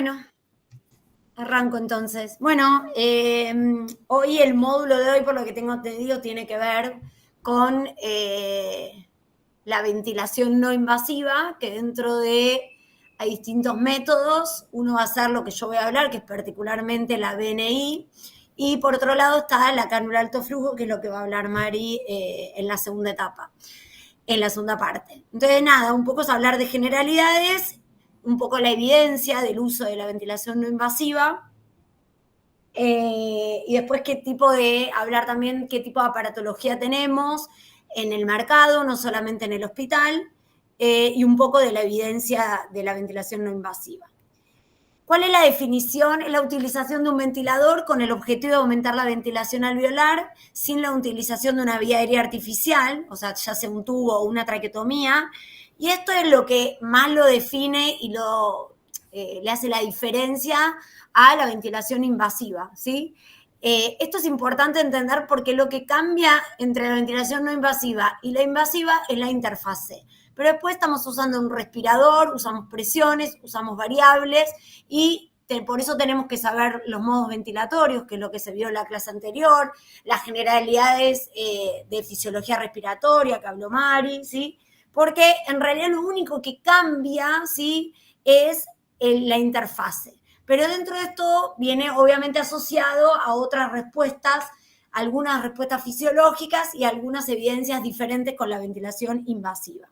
Bueno, arranco entonces. Bueno, hoy el módulo de hoy, por lo que tengo entendido, tiene que ver con la ventilación no invasiva, que dentro de hay distintos métodos. Uno va a ser lo que yo voy a hablar, que es particularmente la BNI, y por otro lado está la cánula alto flujo, que es lo que va a hablar Mari en la segunda etapa, en la segunda parte. Entonces, nada, un poco es hablar de generalidades, un poco la evidencia del uso de la ventilación no invasiva, y después hablar también qué tipo de aparatología tenemos en el mercado, no solamente en el hospital, y un poco de la evidencia de la ventilación no invasiva. ¿Cuál es la definición? Es la utilización de un ventilador con el objetivo de aumentar la ventilación alveolar sin la utilización de una vía aérea artificial, o sea, ya sea un tubo o una traqueotomía. Y esto es lo que más lo define y le hace la diferencia a la ventilación invasiva, ¿sí? Esto es importante entender porque lo que cambia entre la ventilación no invasiva y la invasiva es la interfase. Pero después estamos usando un respirador, usamos presiones, usamos variables y por eso tenemos que saber los modos ventilatorios, que es lo que se vio en la clase anterior, las generalidades de fisiología respiratoria que habló Mari, ¿sí? Porque en realidad lo único que cambia, ¿sí?, es la interfase. Pero dentro de esto viene obviamente asociado a otras respuestas, algunas respuestas fisiológicas y algunas evidencias diferentes con la ventilación invasiva.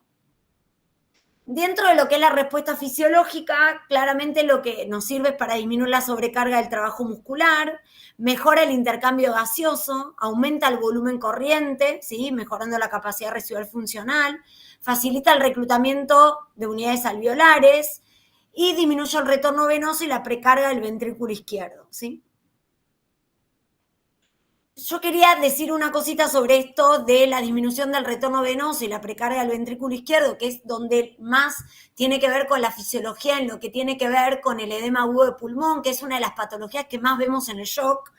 Dentro de lo que es la respuesta fisiológica, claramente lo que nos sirve es para disminuir la sobrecarga del trabajo muscular, mejora el intercambio gaseoso, aumenta el volumen corriente, ¿sí?, mejorando la capacidad residual funcional, facilita el reclutamiento de unidades alveolares y disminuye el retorno venoso y la precarga del ventrículo izquierdo, ¿sí? Yo quería decir una cosita sobre esto de la disminución del retorno venoso y la precarga del ventrículo izquierdo, que es donde más tiene que ver con la fisiología, en lo que tiene que ver con el edema agudo de pulmón, que es una de las patologías que más vemos en el shock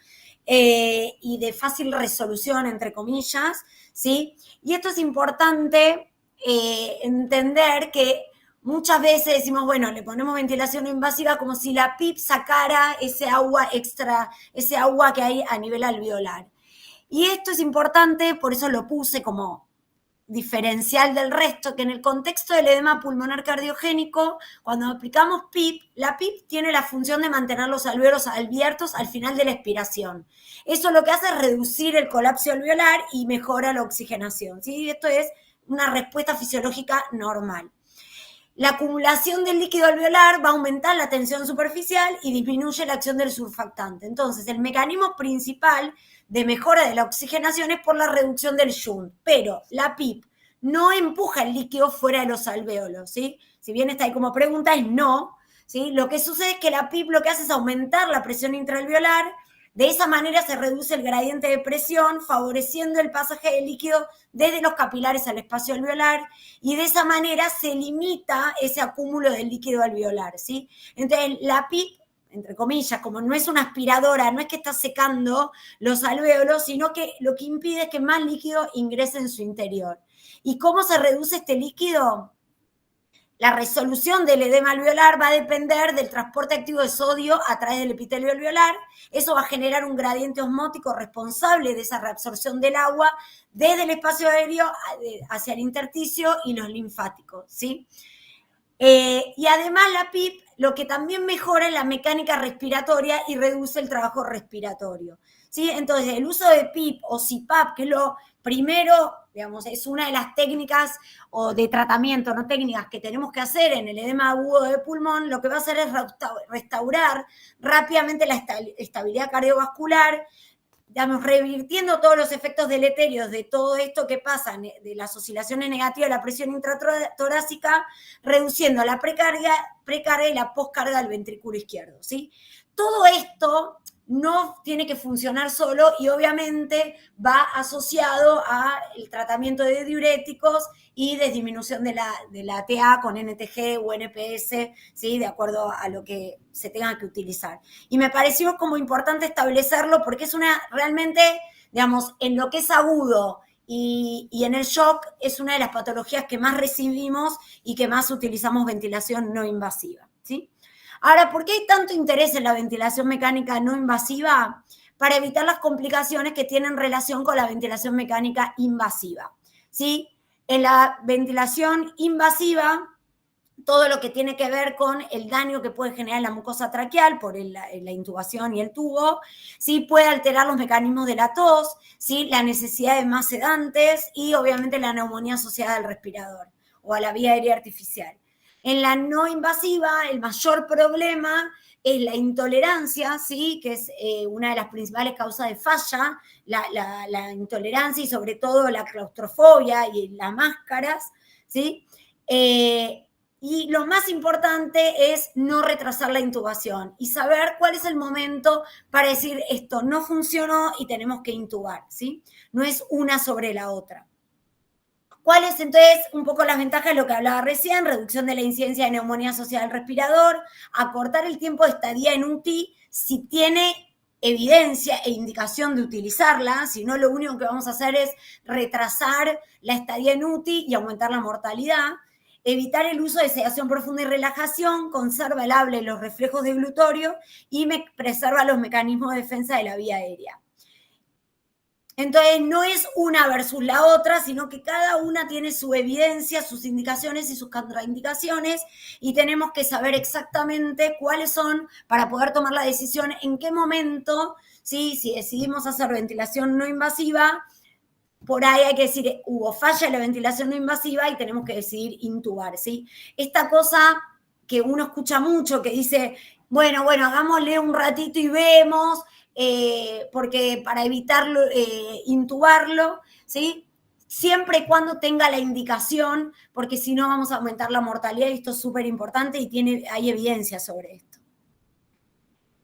y de fácil resolución, entre comillas, ¿sí? Y esto es importante entender que muchas veces decimos, bueno, le ponemos ventilación no invasiva como si la PIP sacara ese agua extra, ese agua que hay a nivel alveolar. Y esto es importante, por eso lo puse como diferencial del resto, que en el contexto del edema pulmonar cardiogénico, cuando aplicamos PIP, la PIP tiene la función de mantener los alvéolos abiertos al final de la expiración. Eso lo que hace es reducir el colapso alveolar y mejora la oxigenación, ¿sí? Esto es una respuesta fisiológica normal. La acumulación del líquido alveolar va a aumentar la tensión superficial y disminuye la acción del surfactante. Entonces, el mecanismo principal de mejora de la oxigenación es por la reducción del shunt, pero la PIP no empuja el líquido fuera de los alvéolos, ¿sí? Si bien está ahí como pregunta, es no, ¿sí? Lo que sucede es que la PIP lo que hace es aumentar la presión intraalveolar. De esa manera se reduce el gradiente de presión, favoreciendo el pasaje del líquido desde los capilares al espacio alveolar, y de esa manera se limita ese acúmulo del líquido alveolar, ¿sí? Entonces, la PIP, entre comillas, como no es una aspiradora, no es que está secando los alvéolos, sino que lo que impide es que más líquido ingrese en su interior. ¿Y cómo se reduce este líquido? La resolución del edema alveolar va a depender del transporte activo de sodio a través del epitelio alveolar. Eso va a generar un gradiente osmótico responsable de esa reabsorción del agua desde el espacio aéreo hacia el intersticio y los linfáticos, ¿sí? Y además la PIP lo que también mejora es la mecánica respiratoria y reduce el trabajo respiratorio, ¿sí? Entonces, el uso de PIP o CPAP, que es lo primero, digamos, es una de las técnicas o de tratamiento, no técnicas, que tenemos que hacer en el edema agudo de pulmón, lo que va a hacer es restaurar rápidamente la estabilidad cardiovascular, digamos, revirtiendo todos los efectos deleterios de todo esto que pasa, de las oscilaciones negativas de la presión intratorácica, reduciendo la precarga y la poscarga del ventrículo izquierdo, ¿sí? Todo esto no tiene que funcionar solo y obviamente va asociado al tratamiento de diuréticos y de disminución de la TA con NTG o NPS, ¿sí?, de acuerdo a lo que se tenga que utilizar. Y me pareció como importante establecerlo porque es realmente, digamos, en lo que es agudo y en el shock es una de las patologías que más recibimos y que más utilizamos ventilación no invasiva, ¿sí? Ahora, ¿por qué hay tanto interés en la ventilación mecánica no invasiva? Para evitar las complicaciones que tienen relación con la ventilación mecánica invasiva, ¿sí? En la ventilación invasiva, todo lo que tiene que ver con el daño que puede generar la mucosa traqueal por la intubación y el tubo, ¿sí? Puede alterar los mecanismos de la tos, ¿sí? La necesidad de más sedantes y obviamente la neumonía asociada al respirador o a la vía aérea artificial. En la no invasiva, el mayor problema es la intolerancia, ¿sí? Que es una de las principales causas de falla, la intolerancia y sobre todo la claustrofobia y las máscaras, ¿sí? Y lo más importante es no retrasar la intubación y saber cuál es el momento para decir esto no funcionó y tenemos que intubar, ¿sí? No es una sobre la otra. ¿Cuáles entonces un poco las ventajas de lo que hablaba recién? Reducción de la incidencia de neumonía asociada al respirador, acortar el tiempo de estadía en UTI si tiene evidencia e indicación de utilizarla, si no lo único que vamos a hacer es retrasar la estadía en UTI y aumentar la mortalidad. Evitar el uso de sedación profunda y relajación, conserva el habla y los reflejos deglutorios y preserva los mecanismos de defensa de la vía aérea. Entonces, no es una versus la otra, sino que cada una tiene su evidencia, sus indicaciones y sus contraindicaciones, y tenemos que saber exactamente cuáles son para poder tomar la decisión en qué momento, ¿sí? Si decidimos hacer ventilación no invasiva, por ahí hay que decir, hubo falla en la ventilación no invasiva y tenemos que decidir intubar, ¿sí? Esta cosa que uno escucha mucho, que dice, bueno, hagámosle un ratito y vemos, porque para evitarlo, intubarlo, ¿sí? Siempre y cuando tenga la indicación, porque si no vamos a aumentar la mortalidad, y esto es súper importante y hay evidencia sobre esto.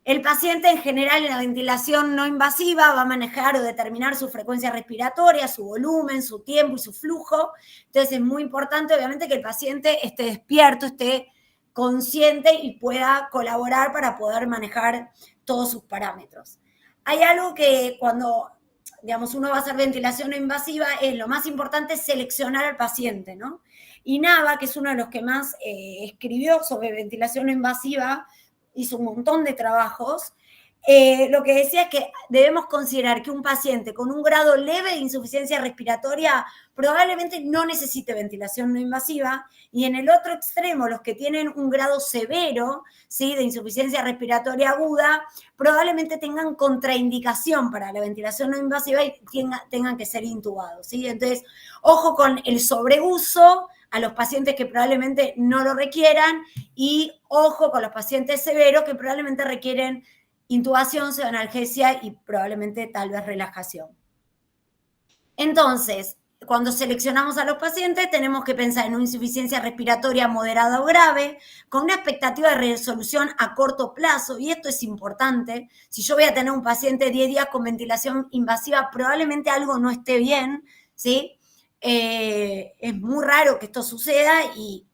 El paciente en general en la ventilación no invasiva va a manejar o determinar su frecuencia respiratoria, su volumen, su tiempo y su flujo. Entonces es muy importante, obviamente, que el paciente esté despierto, esté consciente y pueda colaborar para poder manejar todos sus parámetros. Hay algo que cuando, digamos, uno va a hacer ventilación no invasiva, lo más importante es seleccionar al paciente, ¿no? Y Nava, que es uno de los que más escribió sobre ventilación no invasiva, hizo un montón de trabajos, lo que decía es que debemos considerar que un paciente con un grado leve de insuficiencia respiratoria probablemente no necesite ventilación no invasiva, y en el otro extremo, los que tienen un grado severo, ¿sí? De insuficiencia respiratoria aguda, probablemente tengan contraindicación para la ventilación no invasiva y tengan que ser intubados, ¿sí? Entonces, ojo con el sobreuso a los pacientes que probablemente no lo requieran, y ojo con los pacientes severos que probablemente requieren intubación, pseudoanalgesia y probablemente tal vez relajación. Entonces, cuando seleccionamos a los pacientes, tenemos que pensar en una insuficiencia respiratoria moderada o grave, con una expectativa de resolución a corto plazo, y esto es importante. Si yo voy a tener un paciente 10 días con ventilación invasiva, probablemente algo no esté bien, ¿sí? Es muy raro que esto suceda y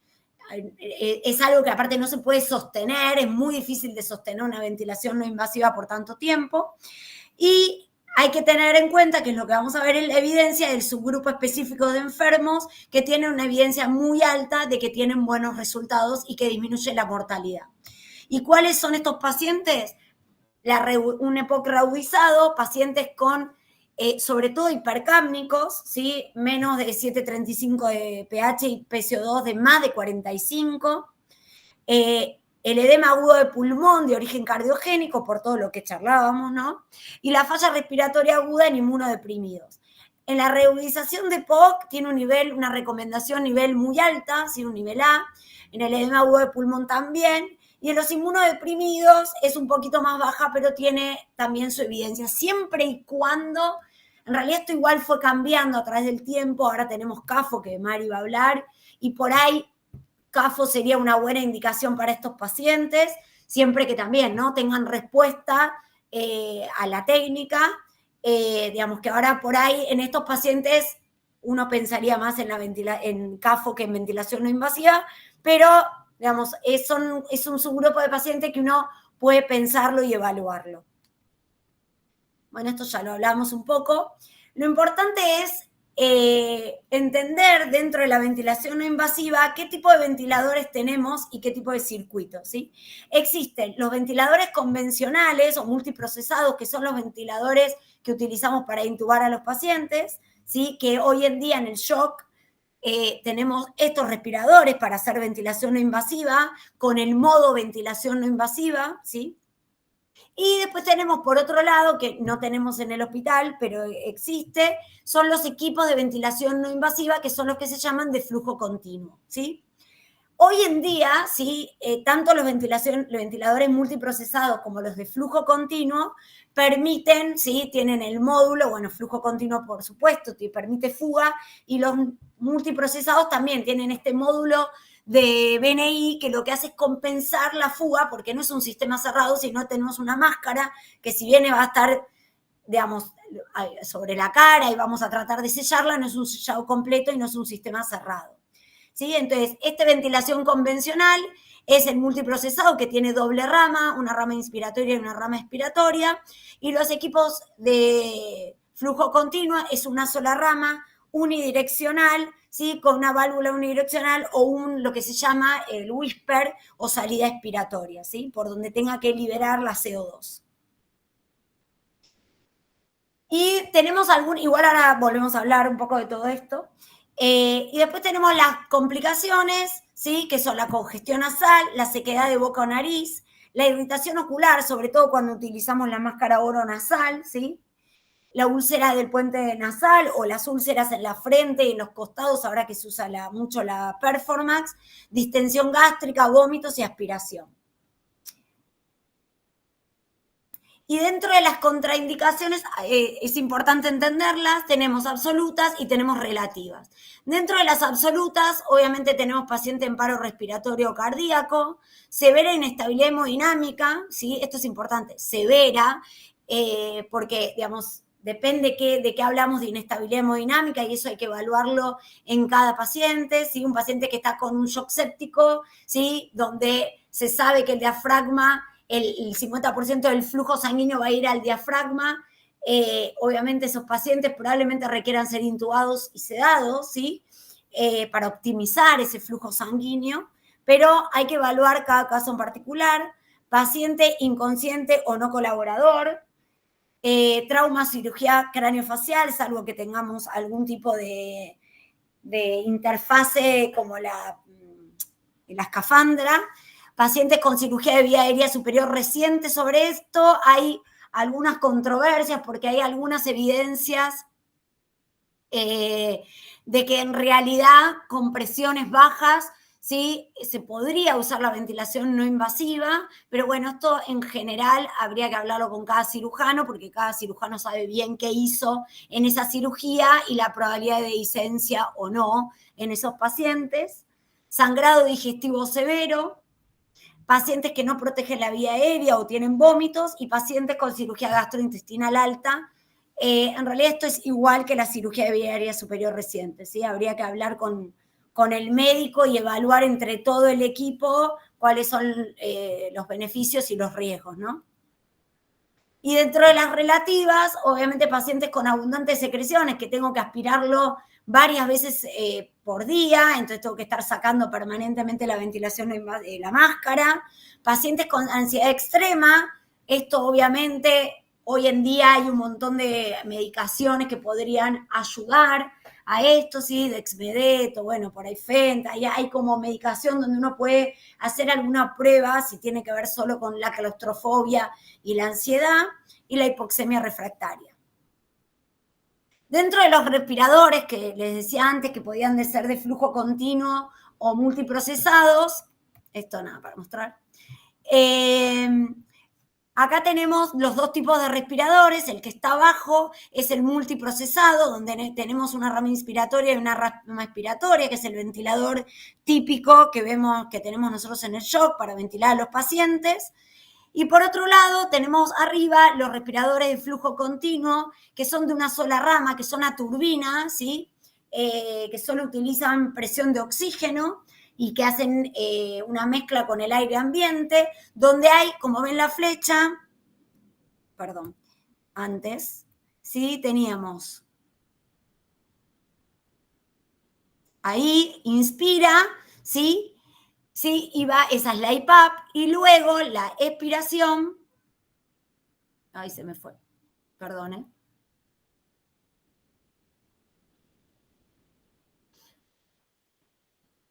es algo que aparte no se puede sostener, es muy difícil de sostener una ventilación no invasiva por tanto tiempo. Y hay que tener en cuenta que es lo que vamos a ver en la evidencia del subgrupo específico de enfermos que tienen una evidencia muy alta de que tienen buenos resultados y que disminuye la mortalidad. ¿Y cuáles son estos pacientes? Un EPOC reubicado, pacientes con sobre todo hipercápnicos, ¿sí? Menos de 7,35 de pH y PCO2 de más de 45, el edema agudo de pulmón de origen cardiogénico, por todo lo que charlábamos, ¿no? Y la falla respiratoria aguda en inmunodeprimidos. En la reubicación de POC tiene una recomendación nivel muy alta, ¿sí? Un nivel A. En el edema agudo de pulmón también. Y en los inmunodeprimidos es un poquito más baja, pero tiene también su evidencia, siempre y cuando, en realidad esto igual fue cambiando a través del tiempo, ahora tenemos CAFO, que Mari va a hablar, y por ahí CAFO sería una buena indicación para estos pacientes, siempre que también, ¿no? Tengan respuesta a la técnica, digamos que ahora por ahí en estos pacientes uno pensaría más en CAFO que en ventilación no invasiva, pero digamos, es un subgrupo de pacientes que uno puede pensarlo y evaluarlo. Bueno, esto ya lo hablamos un poco. Lo importante es entender dentro de la ventilación no invasiva qué tipo de ventiladores tenemos y qué tipo de circuitos, ¿sí? Existen los ventiladores convencionales o multiprocesados, que son los ventiladores que utilizamos para intubar a los pacientes, ¿sí? Que hoy en día en el shock tenemos estos respiradores para hacer ventilación no invasiva, con el modo ventilación no invasiva, ¿sí? Y después tenemos por otro lado, que no tenemos en el hospital, pero existe, son los equipos de ventilación no invasiva, que son los que se llaman de flujo continuo, ¿sí? Hoy en día, ¿sí? Tanto los ventiladores multiprocesados como los de flujo continuo permiten, ¿sí? Tienen el módulo, bueno, flujo continuo por supuesto, te permite fuga, y los multiprocesados también tienen este módulo de BNI que lo que hace es compensar la fuga, porque no es un sistema cerrado, sino tenemos una máscara que si bien va a estar, digamos, sobre la cara y vamos a tratar de sellarla, no es un sellado completo y no es un sistema cerrado. ¿Sí? Entonces, esta ventilación convencional es el multiprocesado que tiene doble rama, una rama inspiratoria y una rama expiratoria, y los equipos de flujo continuo es una sola rama unidireccional, ¿sí? Con una válvula unidireccional o lo que se llama el whisper o salida expiratoria, ¿sí? Por donde tenga que liberar la CO2. Y tenemos igual ahora volvemos a hablar un poco de todo esto. Y después tenemos las complicaciones, ¿sí? Que son la congestión nasal, la sequedad de boca o nariz, la irritación ocular, sobre todo cuando utilizamos la máscara oronasal, ¿sí? La úlcera del puente nasal o las úlceras en la frente y en los costados, ahora que se usa mucho la Performax, distensión gástrica, vómitos y aspiración. Y dentro de las contraindicaciones es importante entenderlas, tenemos absolutas y tenemos relativas. Dentro de las absolutas, obviamente tenemos paciente en paro respiratorio o cardíaco, severa inestabilidad hemodinámica, ¿sí? Esto es importante, severa, porque, digamos, depende de qué hablamos de inestabilidad hemodinámica y eso hay que evaluarlo en cada paciente, ¿sí? Un paciente que está con un shock séptico, ¿sí? Donde se sabe que el diafragma, el 50% del flujo sanguíneo va a ir al diafragma. Obviamente esos pacientes probablemente requieran ser intubados y sedados, ¿sí? Para optimizar ese flujo sanguíneo, pero hay que evaluar cada caso en particular. Paciente inconsciente o no colaborador, trauma, cirugía craneofacial, salvo que tengamos algún tipo de interfase como la escafandra. Pacientes con cirugía de vía aérea superior reciente sobre esto, hay algunas controversias porque hay algunas evidencias de que en realidad con presiones bajas, ¿sí? Se podría usar la ventilación no invasiva, pero bueno, esto en general habría que hablarlo con cada cirujano porque cada cirujano sabe bien qué hizo en esa cirugía y la probabilidad de licencia o no en esos pacientes. Sangrado digestivo severo, pacientes que no protegen la vía aérea o tienen vómitos y pacientes con cirugía gastrointestinal alta. En realidad esto es igual que la cirugía de vía aérea superior reciente, ¿sí? Habría que hablar con el médico y evaluar entre todo el equipo cuáles son los beneficios y los riesgos, ¿no? Y dentro de las relativas, obviamente pacientes con abundantes secreciones, que tengo que aspirarlo varias veces por día, entonces tengo que estar sacando permanentemente la ventilación de la máscara. Pacientes con ansiedad extrema, esto obviamente hoy en día hay un montón de medicaciones que podrían ayudar a esto, ¿sí? Dexmedeto, bueno, por ahí Fenta, hay como medicación donde uno puede hacer alguna prueba si tiene que ver solo con la claustrofobia y la ansiedad y la hipoxemia refractaria. Dentro de los respiradores que les decía antes que podían ser de flujo continuo o multiprocesados, esto nada para mostrar, acá tenemos los dos tipos de respiradores. El que está abajo es el multiprocesado, donde tenemos una rama inspiratoria y una rama expiratoria, que es el ventilador típico que vemos que tenemos nosotros en el shock para ventilar a los pacientes. Y por otro lado, tenemos arriba los respiradores de flujo continuo, que son de una sola rama, que son a turbina, ¿sí? Que solo utilizan presión de oxígeno y que hacen una mezcla con el aire ambiente, donde hay, como ven la flecha, perdón, antes, ¿sí? Teníamos Ahí inspira, ¿sí? ¿Sí? Y va, esa es la IPAP, y luego la expiración, ahí se me fue, perdón, ¿eh?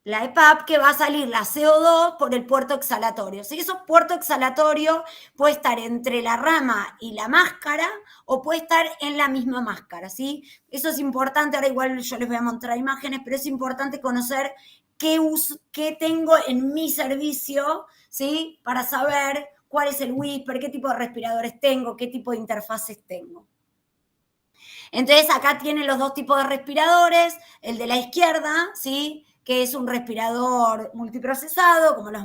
La EPAP que va a salir la CO2 por el puerto exhalatorio. Si eso puerto exhalatorio puede estar entre la rama y la máscara o puede estar en la misma máscara, ¿sí? Eso es importante, ahora igual yo les voy a mostrar imágenes, pero es importante conocer qué tengo en mi servicio, ¿sí? Para saber cuál es el whisper, qué tipo de respiradores tengo, qué tipo de interfaces tengo. Entonces acá tienen los dos tipos de respiradores, el de la izquierda, ¿sí? Que es un respirador multiprocesado, como los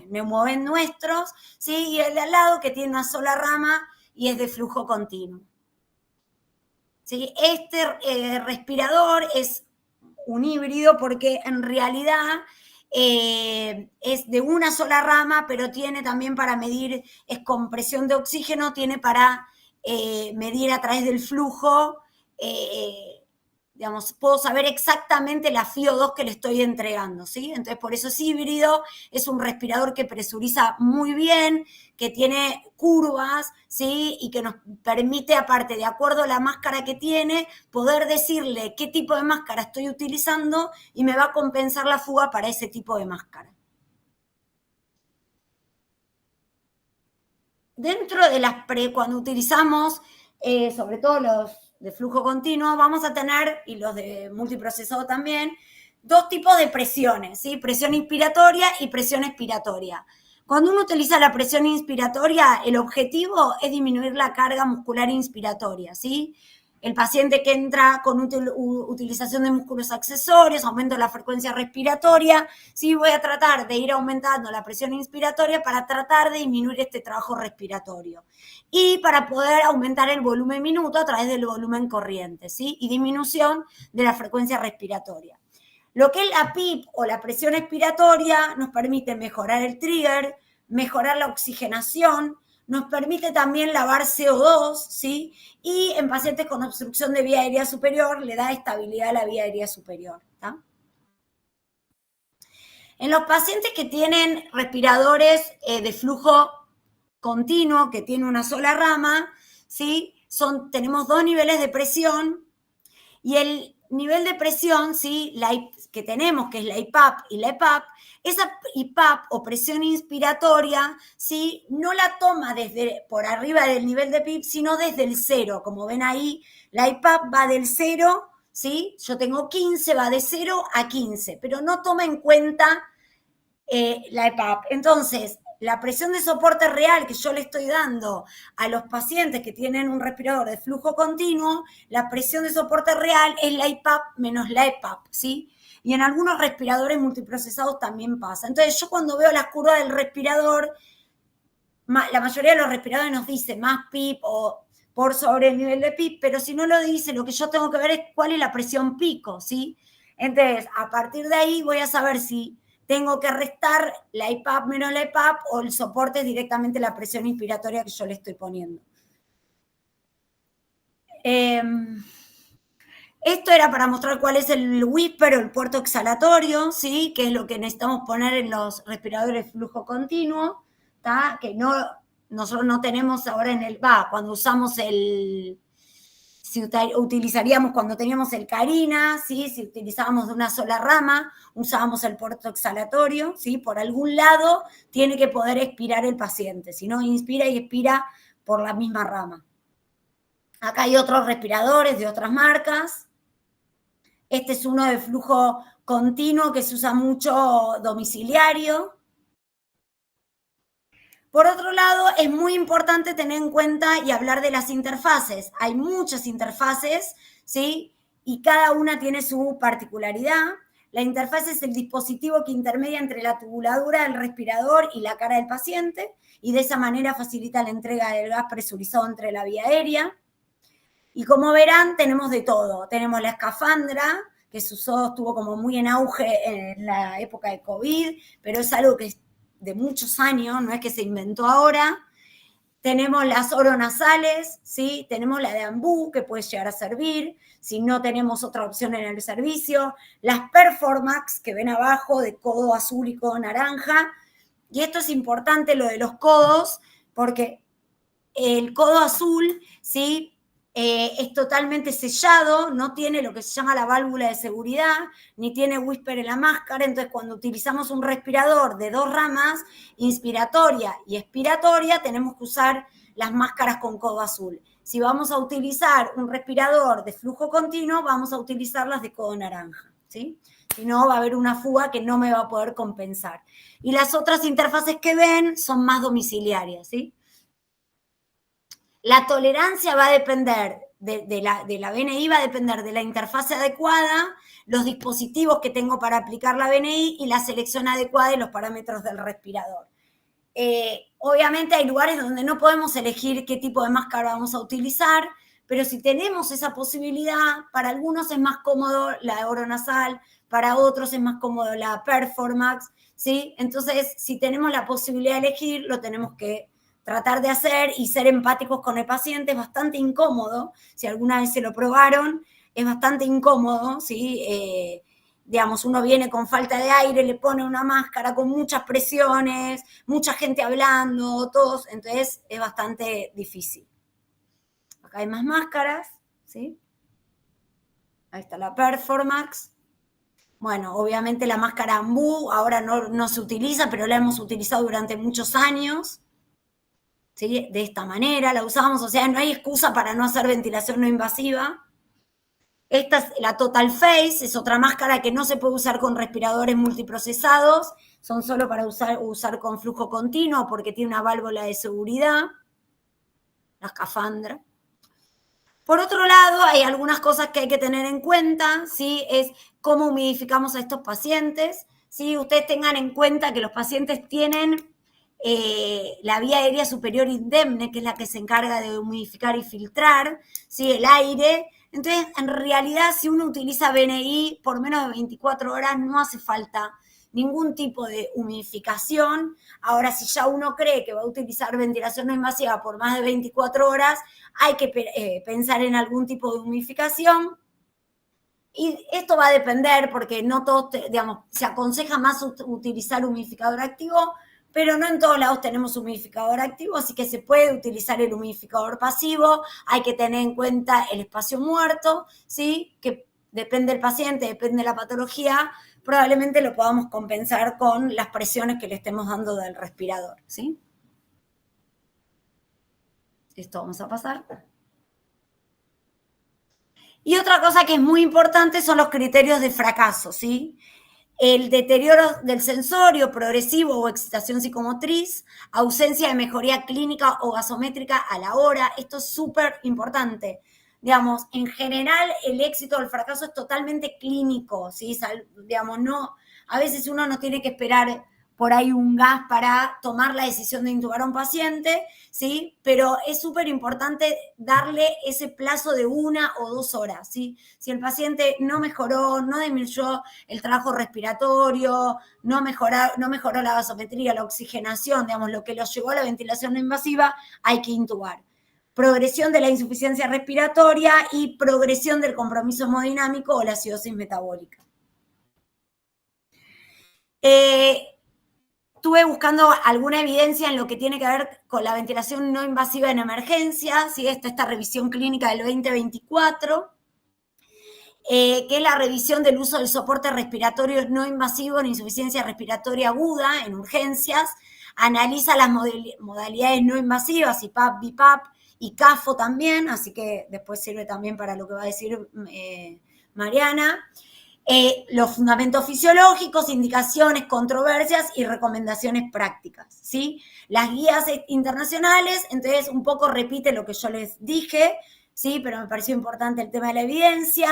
Neumoven nuestros, ¿sí? Y el de al lado, que tiene una sola rama y es de flujo continuo. ¿Sí? Este respirador es un híbrido porque en realidad es de una sola rama, pero tiene también para medir, es compresión de oxígeno, tiene para medir a través del flujo, digamos, puedo saber exactamente la FiO2 que le estoy entregando, ¿sí? Entonces, por eso es híbrido, es un respirador que presuriza muy bien, que tiene curvas, ¿sí? Y que nos permite, aparte, de acuerdo a la máscara que tiene, poder decirle qué tipo de máscara estoy utilizando y me va a compensar la fuga para ese tipo de máscara. Dentro de las cuando utilizamos, sobre todo los de flujo continuo, vamos a tener, y los de multiprocesado también, dos tipos de presiones, ¿sí? Presión inspiratoria y presión expiratoria. Cuando uno utiliza la presión inspiratoria, el objetivo es disminuir la carga muscular inspiratoria, ¿sí? El paciente que entra con utilización de músculos accesorios, aumento la frecuencia respiratoria, sí voy a tratar de ir aumentando la presión inspiratoria para tratar de disminuir este trabajo respiratorio y para poder aumentar el volumen minuto a través del volumen corriente, ¿sí? Y disminución de la frecuencia respiratoria. Lo que es la PIP o la presión expiratoria nos permite mejorar el trigger, mejorar la oxigenación, nos permite también lavar CO2, ¿sí? Y en pacientes con obstrucción de vía aérea superior le da estabilidad a la vía aérea superior, ¿tá? En los pacientes que tienen respiradores de flujo continuo, que tiene una sola rama, ¿sí? Tenemos dos niveles de presión y el nivel de presión, ¿sí? Que tenemos, que es la IPAP y la EPAP, esa IPAP o presión inspiratoria, ¿sí? No la toma desde por arriba del nivel de PIP, sino desde el cero. Como ven ahí, la IPAP va del cero, ¿sí? Yo tengo 15, va de 0 a 15, pero no toma en cuenta la EPAP. Entonces, la presión de soporte real que yo le estoy dando a los pacientes que tienen un respirador de flujo continuo, la presión de soporte real es la IPAP menos la EPAP, ¿sí? Y en algunos respiradores multiprocesados también pasa. Entonces, yo cuando veo las curvas del respirador, la mayoría de los respiradores nos dice más PIP o por sobre el nivel de PIP, pero si no lo dice, lo que yo tengo que ver es cuál es la presión pico, ¿sí? Entonces, a partir de ahí voy a saber si tengo que restar la IPAP menos la IPAP o el soporte es directamente la presión inspiratoria que yo le estoy poniendo. Esto era para mostrar cuál es el whisper o el puerto exhalatorio, ¿sí? Que es lo que necesitamos poner en los respiradores de flujo continuo, ¿tá? Que no, nosotros no tenemos ahora en el, cuando usamos si utilizaríamos cuando teníamos el Carina, ¿sí? Si utilizábamos de una sola rama, usábamos el puerto exhalatorio, ¿sí? Por algún lado tiene que poder expirar el paciente, si no inspira y expira por la misma rama. Acá hay otros respiradores de otras marcas. Este es uno de flujo continuo que se usa mucho domiciliario. Por otro lado, es muy importante tener en cuenta y hablar de las interfaces. Hay muchas interfaces, ¿sí? Y cada una tiene su particularidad. La interfaz es el dispositivo que intermedia entre la tubuladura del respirador y la cara del paciente y de esa manera facilita la entrega del gas presurizado entre la vía aérea. Y como verán, tenemos de todo. Tenemos la escafandra, que se usó, estuvo como muy en auge en la época de COVID, pero es algo que es de muchos años, no es que se inventó ahora. Tenemos las oronasales, ¿sí? Tenemos la de Ambu, que puede llegar a servir, si no tenemos otra opción en el servicio. Las Performax, que ven abajo, de codo azul y codo naranja. Y esto es importante, lo de los codos, porque el codo azul, ¿sí? Es totalmente sellado, no tiene lo que se llama la válvula de seguridad, ni tiene whisper en la máscara, entonces cuando utilizamos un respirador de 2 ramas, inspiratoria y expiratoria, tenemos que usar las máscaras con codo azul. Si vamos a utilizar un respirador de flujo continuo, vamos a utilizar las de codo naranja, ¿sí? Si no, va a haber una fuga que no me va a poder compensar. Y las otras interfaces que ven son más domiciliarias, ¿sí? La tolerancia va a depender de la BNI, va a depender de la interfase adecuada, los dispositivos que tengo para aplicar la BNI y la selección adecuada de los parámetros del respirador. Obviamente hay lugares donde no podemos elegir qué tipo de máscara vamos a utilizar, pero si tenemos esa posibilidad, para algunos es más cómodo la oronasal, para otros es más cómodo la Performax, ¿sí? Entonces, si tenemos la posibilidad de elegir, lo tenemos que tratar de hacer y ser empáticos con el paciente. Es bastante incómodo, si alguna vez se lo probaron, es bastante incómodo, ¿sí? Digamos, uno viene con falta de aire, le pone una máscara con muchas presiones, mucha gente hablando, todos, entonces es bastante difícil. Acá hay más máscaras, ¿sí? Ahí está la Performax. Bueno, obviamente la máscara Ambu ahora no se utiliza, pero la hemos utilizado durante muchos años. ¿Sí? De esta manera la usamos, o sea, no hay excusa para no hacer ventilación no invasiva. Esta es la Total Face, es otra máscara que no se puede usar con respiradores multiprocesados, son solo para usar con flujo continuo porque tiene una válvula de seguridad, la escafandra. Por otro lado, hay algunas cosas que hay que tener en cuenta, ¿sí? Es cómo humidificamos a estos pacientes, ¿sí? Ustedes tengan en cuenta que los pacientes tienen la vía aérea superior indemne, que es la que se encarga de humidificar y filtrar, ¿sí? El aire. Entonces, en realidad, si uno utiliza BNI por menos de 24 horas, no hace falta ningún tipo de humidificación. Ahora, si ya uno cree que va a utilizar ventilación no invasiva por más de 24 horas, hay que pensar en algún tipo de humidificación. Y esto va a depender porque no todos, digamos, se aconseja más utilizar humidificador activo, pero no en todos lados tenemos humidificador activo, así que se puede utilizar el humidificador pasivo. Hay que tener en cuenta el espacio muerto, ¿sí? Que depende del paciente, depende de la patología, probablemente lo podamos compensar con las presiones que le estemos dando del respirador, ¿sí? Esto vamos a pasar. Y otra cosa que es muy importante son los criterios de fracaso, ¿sí? El deterioro del sensorio progresivo o excitación psicomotriz, ausencia de mejoría clínica o gasométrica a la hora. Esto es súper importante. Digamos, en general el éxito o el fracaso es totalmente clínico, ¿sí? Digamos, no, a veces uno no tiene que esperar por ahí un gas para tomar la decisión de intubar a un paciente, ¿sí? Pero es súper importante darle ese plazo de 1 o 2 horas, ¿sí? Si el paciente no mejoró, no disminuyó el trabajo respiratorio, no mejoró la gasometría, la oxigenación, digamos, lo que los llevó a la ventilación no invasiva, hay que intubar. Progresión de la insuficiencia respiratoria y progresión del compromiso hemodinámico o la acidosis metabólica. Estuve buscando alguna evidencia en lo que tiene que ver con la ventilación no invasiva en emergencia, ¿sí? Esta revisión clínica del 2024, que es la revisión del uso del soporte respiratorio no invasivo en insuficiencia respiratoria aguda, en urgencias, analiza las modalidades no invasivas, IPAP, BIPAP y CAFO también, así que después sirve también para lo que va a decir Mariana. Los fundamentos fisiológicos, indicaciones, controversias y recomendaciones prácticas, ¿sí? Las guías internacionales, entonces un poco repite lo que yo les dije, ¿sí? Pero me pareció importante el tema de la evidencia,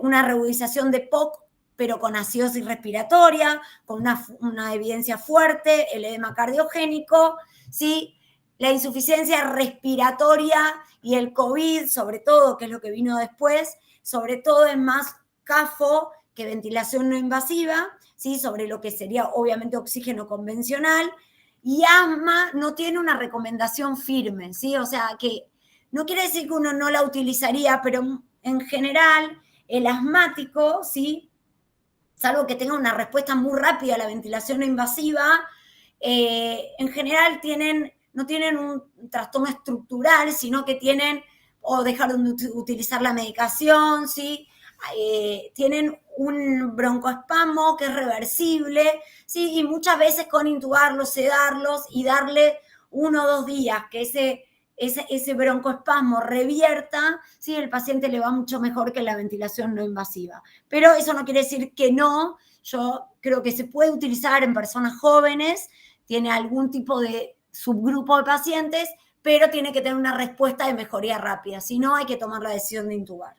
una rebudización de POC, pero con acidosis respiratoria, con una evidencia fuerte, el edema cardiogénico, ¿sí? La insuficiencia respiratoria y el COVID, sobre todo, que es lo que vino después, sobre todo es más CAFO que ventilación no invasiva, ¿sí? Sobre lo que sería obviamente oxígeno convencional, y asma no tiene una recomendación firme, ¿sí? O sea, que no quiere decir que uno no la utilizaría, pero en general el asmático, ¿sí? Salvo que tenga una respuesta muy rápida a la ventilación no invasiva, en general no tienen un trastorno estructural, sino que tienen o dejaron de utilizar la medicación, ¿sí? Tienen un broncoespasmo que es reversible, ¿sí? Y muchas veces con intubarlos, sedarlos y darle 1 o 2 días que ese broncoespasmo revierta, ¿sí? El paciente le va mucho mejor que la ventilación no invasiva. Pero eso no quiere decir que no. Yo creo que se puede utilizar en personas jóvenes, tiene algún tipo de subgrupo de pacientes, pero tiene que tener una respuesta de mejoría rápida. Si no, hay que tomar la decisión de intubar.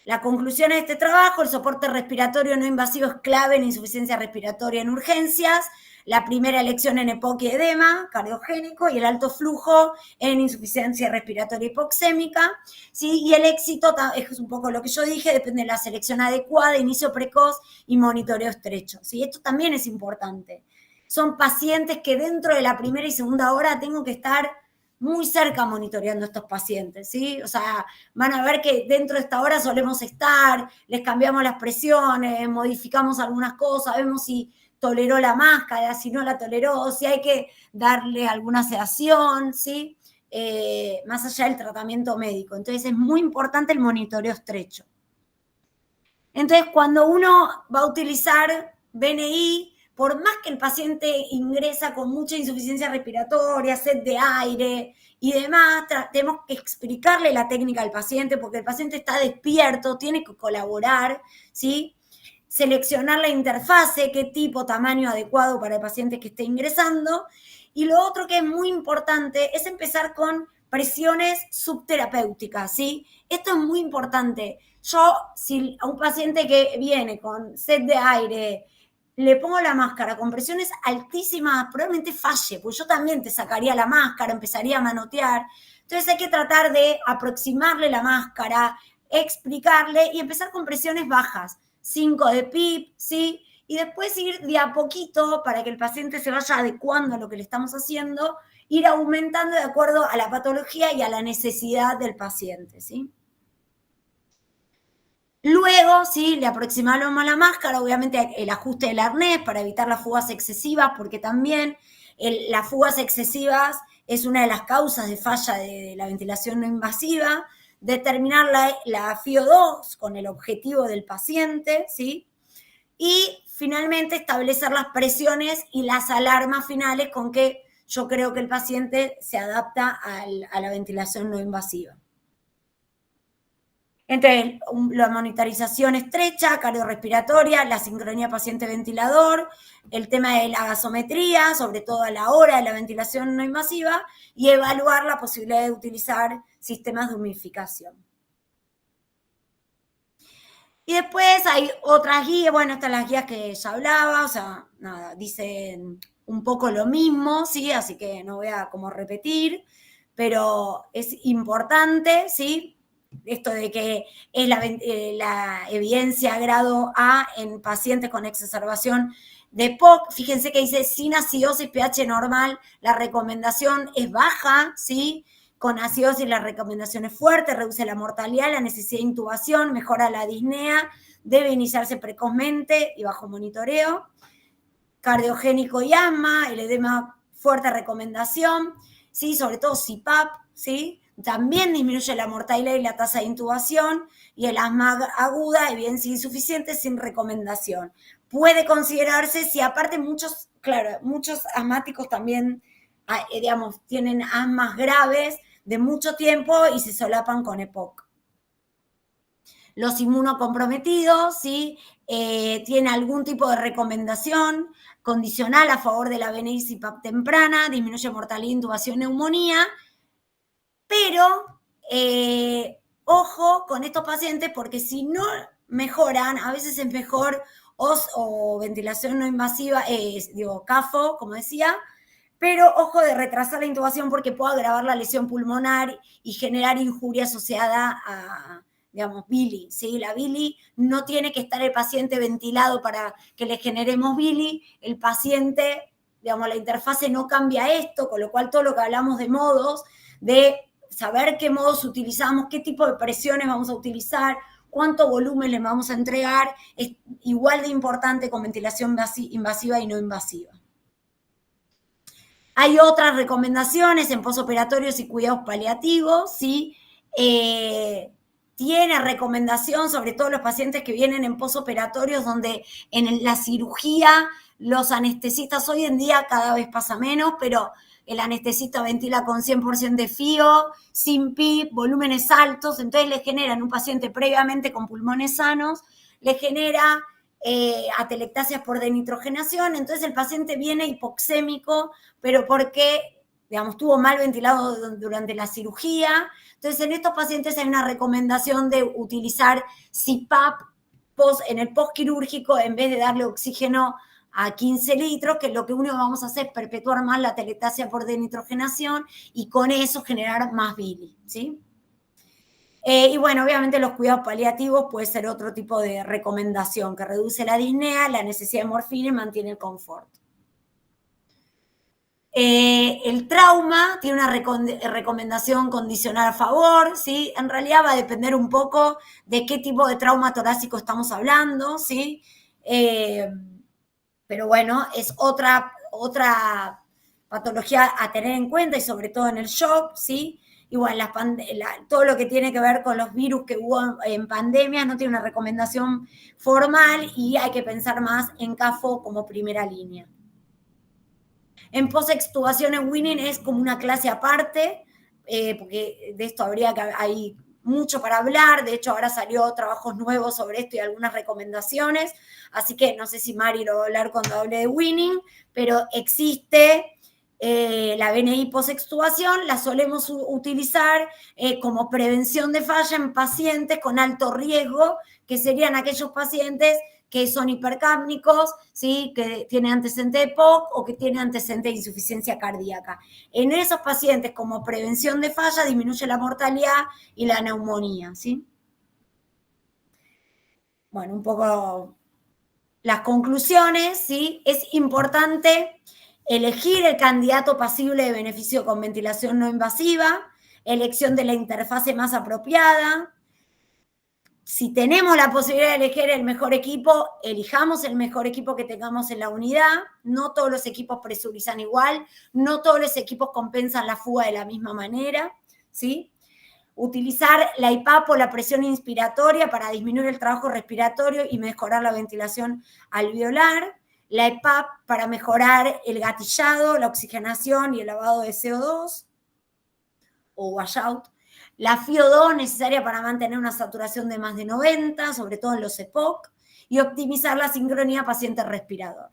La conclusión de este trabajo: el soporte respiratorio no invasivo es clave en insuficiencia respiratoria en urgencias. La primera elección en EPOC y edema cardiogénico, y el alto flujo en insuficiencia respiratoria hipoxémica, ¿sí? Y el éxito es un poco lo que yo dije, depende de la selección adecuada, inicio precoz y monitoreo estrecho, ¿sí? Esto también es importante. Son pacientes que dentro de la primera y segunda hora tengo que estar muy cerca monitoreando a estos pacientes, ¿sí? O sea, van a ver que dentro de esta hora solemos estar, les cambiamos las presiones, modificamos algunas cosas, vemos si toleró la máscara, si no la toleró, si hay que darle alguna sedación, ¿sí? Más allá del tratamiento médico. Entonces es muy importante el monitoreo estrecho. Entonces, cuando uno va a utilizar BNI, por más que el paciente ingresa con mucha insuficiencia respiratoria, sed de aire y demás, tenemos que explicarle la técnica al paciente, porque el paciente está despierto, tiene que colaborar, ¿sí? Seleccionar la interfase, qué tipo, tamaño adecuado para el paciente que esté ingresando. Y lo otro que es muy importante es empezar con presiones subterapéuticas, ¿sí? Esto es muy importante. Yo, si a un paciente que viene con sed de aire, le pongo la máscara con presiones altísimas, probablemente falle, porque yo también te sacaría la máscara, empezaría a manotear. Entonces hay que tratar de aproximarle la máscara, explicarle y empezar con presiones bajas, 5 de PIP, ¿sí? Y después ir de a poquito, para que el paciente se vaya adecuando a lo que le estamos haciendo, ir aumentando de acuerdo a la patología y a la necesidad del paciente, ¿sí? Luego, sí, le aproximamos la máscara, obviamente el ajuste del arnés para evitar las fugas excesivas, porque también las fugas excesivas es una de las causas de falla de la ventilación no invasiva. Determinar la FIO2 con el objetivo del paciente, ¿sí? Y finalmente establecer las presiones y las alarmas finales con que yo creo que el paciente se adapta a la ventilación no invasiva. Entonces, la monitorización estrecha, cardiorrespiratoria, la sincronía paciente-ventilador, el tema de la gasometría, sobre todo a la hora de la ventilación no invasiva, y evaluar la posibilidad de utilizar sistemas de humidificación. Y después hay otras guías, bueno, están las guías que ya hablaba, o sea, nada, dicen un poco lo mismo, ¿sí? Así que no voy a como repetir, pero es importante, ¿sí? Esto de que es la evidencia grado A en pacientes con exacerbación de POC. Fíjense que dice sin acidosis pH normal, la recomendación es baja, ¿sí? Con acidosis la recomendación es fuerte, reduce la mortalidad, la necesidad de intubación, mejora la disnea, debe iniciarse precozmente y bajo monitoreo. Cardiogénico y asma, el edema, fuerte recomendación, ¿sí? Sobre todo CPAP, ¿sí? También disminuye la mortalidad y la tasa de intubación, y el asma aguda, evidencia insuficiente, sin recomendación. Puede considerarse si aparte muchos asmáticos también, digamos, tienen asmas graves de mucho tiempo y se solapan con EPOC. Los inmunocomprometidos, ¿sí? Tiene algún tipo de recomendación condicional a favor de la VNI-CPAP temprana, disminuye mortalidad, intubación, neumonía, pero ojo con estos pacientes, porque si no mejoran, a veces es mejor OS o ventilación no invasiva, CAFO, como decía, pero ojo de retrasar la intubación porque puede agravar la lesión pulmonar y generar injuria asociada a, digamos, bili, ¿sí? La bili no tiene que estar el paciente ventilado para que le generemos bili, el paciente digamos, la interfase no cambia esto, con lo cual todo lo que hablamos de modos, de saber qué modos utilizamos, qué tipo de presiones vamos a utilizar, cuánto volumen les vamos a entregar, es igual de importante con ventilación invasiva y no invasiva. Hay otras recomendaciones en posoperatorios y cuidados paliativos, ¿sí? Tiene recomendación, sobre todo los pacientes que vienen en posoperatorios, donde en la cirugía los anestesistas hoy en día cada vez pasa menos, pero el anestesista ventila con 100% de FIO, sin PIP, volúmenes altos, entonces le generan un paciente previamente con pulmones sanos, le genera atelectasias por denitrogenación, entonces el paciente viene hipoxémico, pero porque, digamos, estuvo mal ventilado durante la cirugía. Entonces, en estos pacientes hay una recomendación de utilizar CPAP en el postquirúrgico en vez de darle oxígeno a 15 litros, que lo que único que vamos a hacer es perpetuar más la atelectasia por denitrogenación y con eso generar más bilis, ¿sí? Y bueno, obviamente los cuidados paliativos puede ser otro tipo de recomendación que reduce la disnea, la necesidad de morfina y mantiene el confort. El trauma tiene una recomendación condicional a favor, ¿sí? En realidad va a depender un poco de qué tipo de trauma torácico estamos hablando, ¿sí? Pero bueno, es otra patología a tener en cuenta y sobre todo en el shock, ¿sí? Igual, todo lo que tiene que ver con los virus que hubo en pandemia no tiene una recomendación formal y hay que pensar más en CAFO como primera línea. En post-extubación en Winning es como una clase aparte, porque de esto hay mucho para hablar, de hecho ahora salió trabajos nuevos sobre esto y algunas recomendaciones, así que no sé si Mari lo va a hablar cuando hable de Winning, pero existe la BNI post-extubación, la solemos utilizar como prevención de falla en pacientes con alto riesgo, que serían aquellos pacientes que son hipercápnicos, ¿sí? Que tienen antecedente de POC o que tienen antecedente de insuficiencia cardíaca. En esos pacientes, como prevención de falla, disminuye la mortalidad y la neumonía, ¿sí? Bueno, un poco las conclusiones, ¿sí? Es importante elegir el candidato pasible de beneficio con ventilación no invasiva, elección de la interfase más apropiada. Si tenemos la posibilidad de elegir el mejor equipo, elijamos el mejor equipo que tengamos en la unidad. No todos los equipos presurizan igual, no todos los equipos compensan la fuga de la misma manera, ¿sí? Utilizar la IPAP o la presión inspiratoria para disminuir el trabajo respiratorio y mejorar la ventilación alveolar. La IPAP para mejorar el gatillado, la oxigenación y el lavado de CO2 o washout. La FIO2 necesaria para mantener una saturación de más de 90, sobre todo en los EPOC, y optimizar la sincronía paciente-respirador.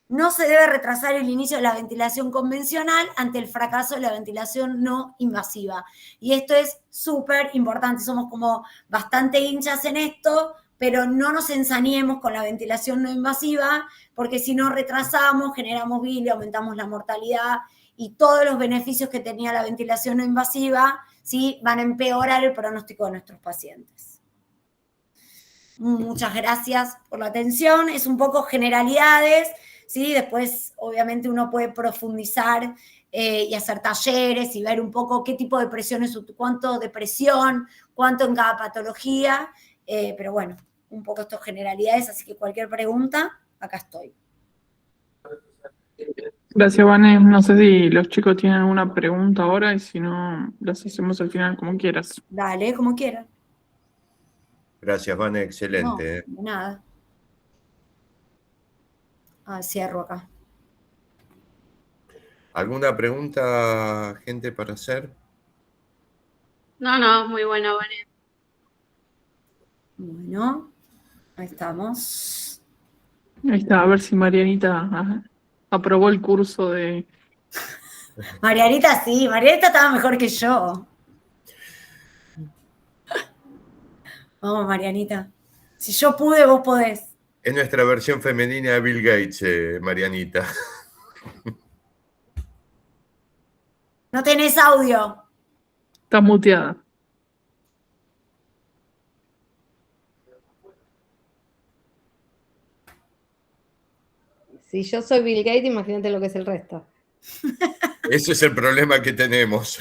No se debe retrasar el inicio de la ventilación convencional ante el fracaso de la ventilación no invasiva. Y esto es súper importante, somos como bastante hinchas en esto, pero no nos ensañemos con la ventilación no invasiva, porque si no retrasamos, generamos bilis, aumentamos la mortalidad y todos los beneficios que tenía la ventilación no invasiva, ¿sí? Van a empeorar el pronóstico de nuestros pacientes. Muchas gracias por la atención. Es un poco generalidades, ¿sí? Después, obviamente, uno puede profundizar y hacer talleres y ver un poco qué tipo de presiones, cuánto de presión, cuánto en cada patología, pero bueno, un poco estas generalidades, así que cualquier pregunta, acá estoy. Gracias, Vane. No sé si los chicos tienen alguna pregunta ahora y si no, las hacemos al final como quieras. Dale, como quieras. Gracias, Vane, excelente. No, nada. Cierro acá. ¿Alguna pregunta, gente, para hacer? No, muy bueno, Vane. Bueno, ahí estamos. Ahí está, a ver si Marianita aprobó el curso de... Marianita sí, Marianita estaba mejor que yo. Vamos, Marianita. Si yo pude, vos podés. Es nuestra versión femenina de Bill Gates, Marianita. No tenés audio. Está muteada. Si yo soy Bill Gates, imagínate lo que es el resto. Ese es el problema que tenemos.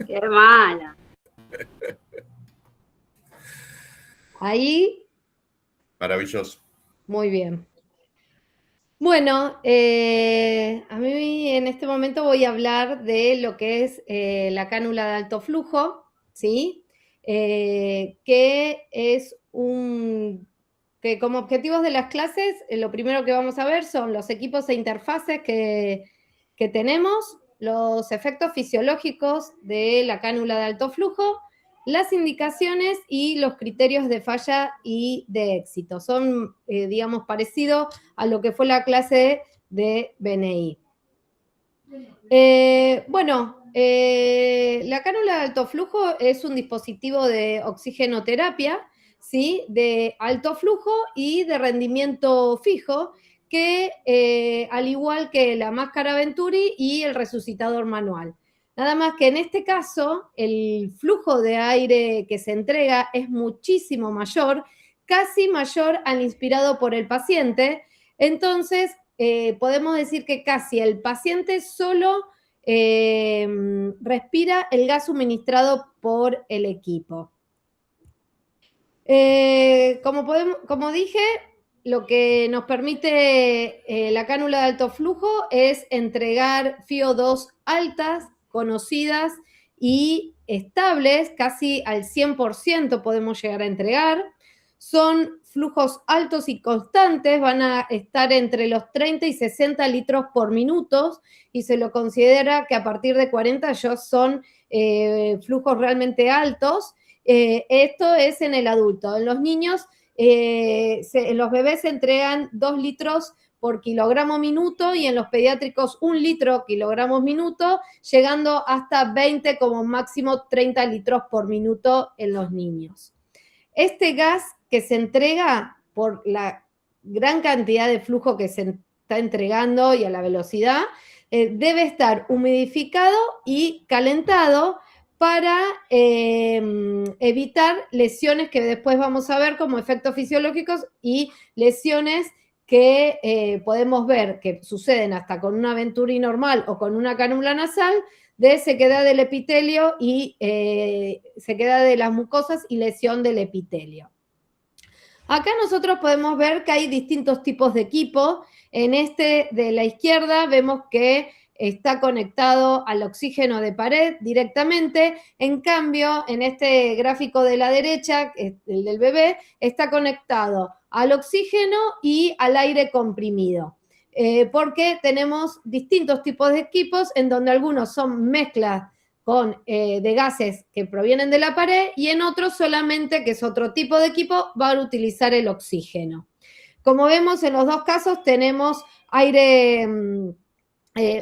Qué mala. Ahí, Maravilloso. muy bien. Bueno, a mí en este momento voy a hablar de lo que es la cánula de alto flujo, ¿sí? Que es que como objetivos de las clases, lo primero que vamos a ver son los equipos e interfaces que tenemos, los efectos fisiológicos de la cánula de alto flujo, las indicaciones y los criterios de falla y de éxito. Son, digamos, parecidos a lo que fue la clase de BNI. La cánula de alto flujo es un dispositivo de oxigenoterapia, ¿sí? De alto flujo y de rendimiento fijo, que al igual que la máscara Venturi y el resucitador manual. Nada más que en este caso, el flujo de aire que se entrega es muchísimo mayor, casi mayor al inspirado por el paciente. Entonces, podemos decir que casi el paciente solo respira el gas suministrado por el equipo. Como dije, lo que nos permite la cánula de alto flujo es entregar FiO2 altas, conocidas y estables, casi al 100% podemos llegar a entregar. Son flujos altos y constantes, van a estar entre los 30 y 60 litros por minuto y se lo considera que a partir de 40 ya son flujos realmente altos. Esto es en el adulto. En los niños, en los bebés se entregan 2 litros por kilogramo minuto y en los pediátricos 1 litro kilogramos minuto, llegando hasta 20 como máximo 30 litros por minuto en los niños. Este gas que se entrega por la gran cantidad de flujo que se está entregando y a la velocidad, debe estar humidificado y calentado para evitar lesiones que después vamos a ver como efectos fisiológicos y lesiones que podemos ver que suceden hasta con una Venturi normal o con una cánula nasal de sequedad del epitelio y sequedad de las mucosas y lesión del epitelio. Acá nosotros podemos ver que hay distintos tipos de equipo. En este de la izquierda vemos que está conectado al oxígeno de pared directamente. En cambio, en este gráfico de la derecha, el del bebé, está conectado al oxígeno y al aire comprimido. Porque tenemos distintos tipos de equipos en donde algunos son mezclas de gases que provienen de la pared y en otros solamente, que es otro tipo de equipo, van a utilizar el oxígeno. Como vemos, en los dos casos tenemos aire,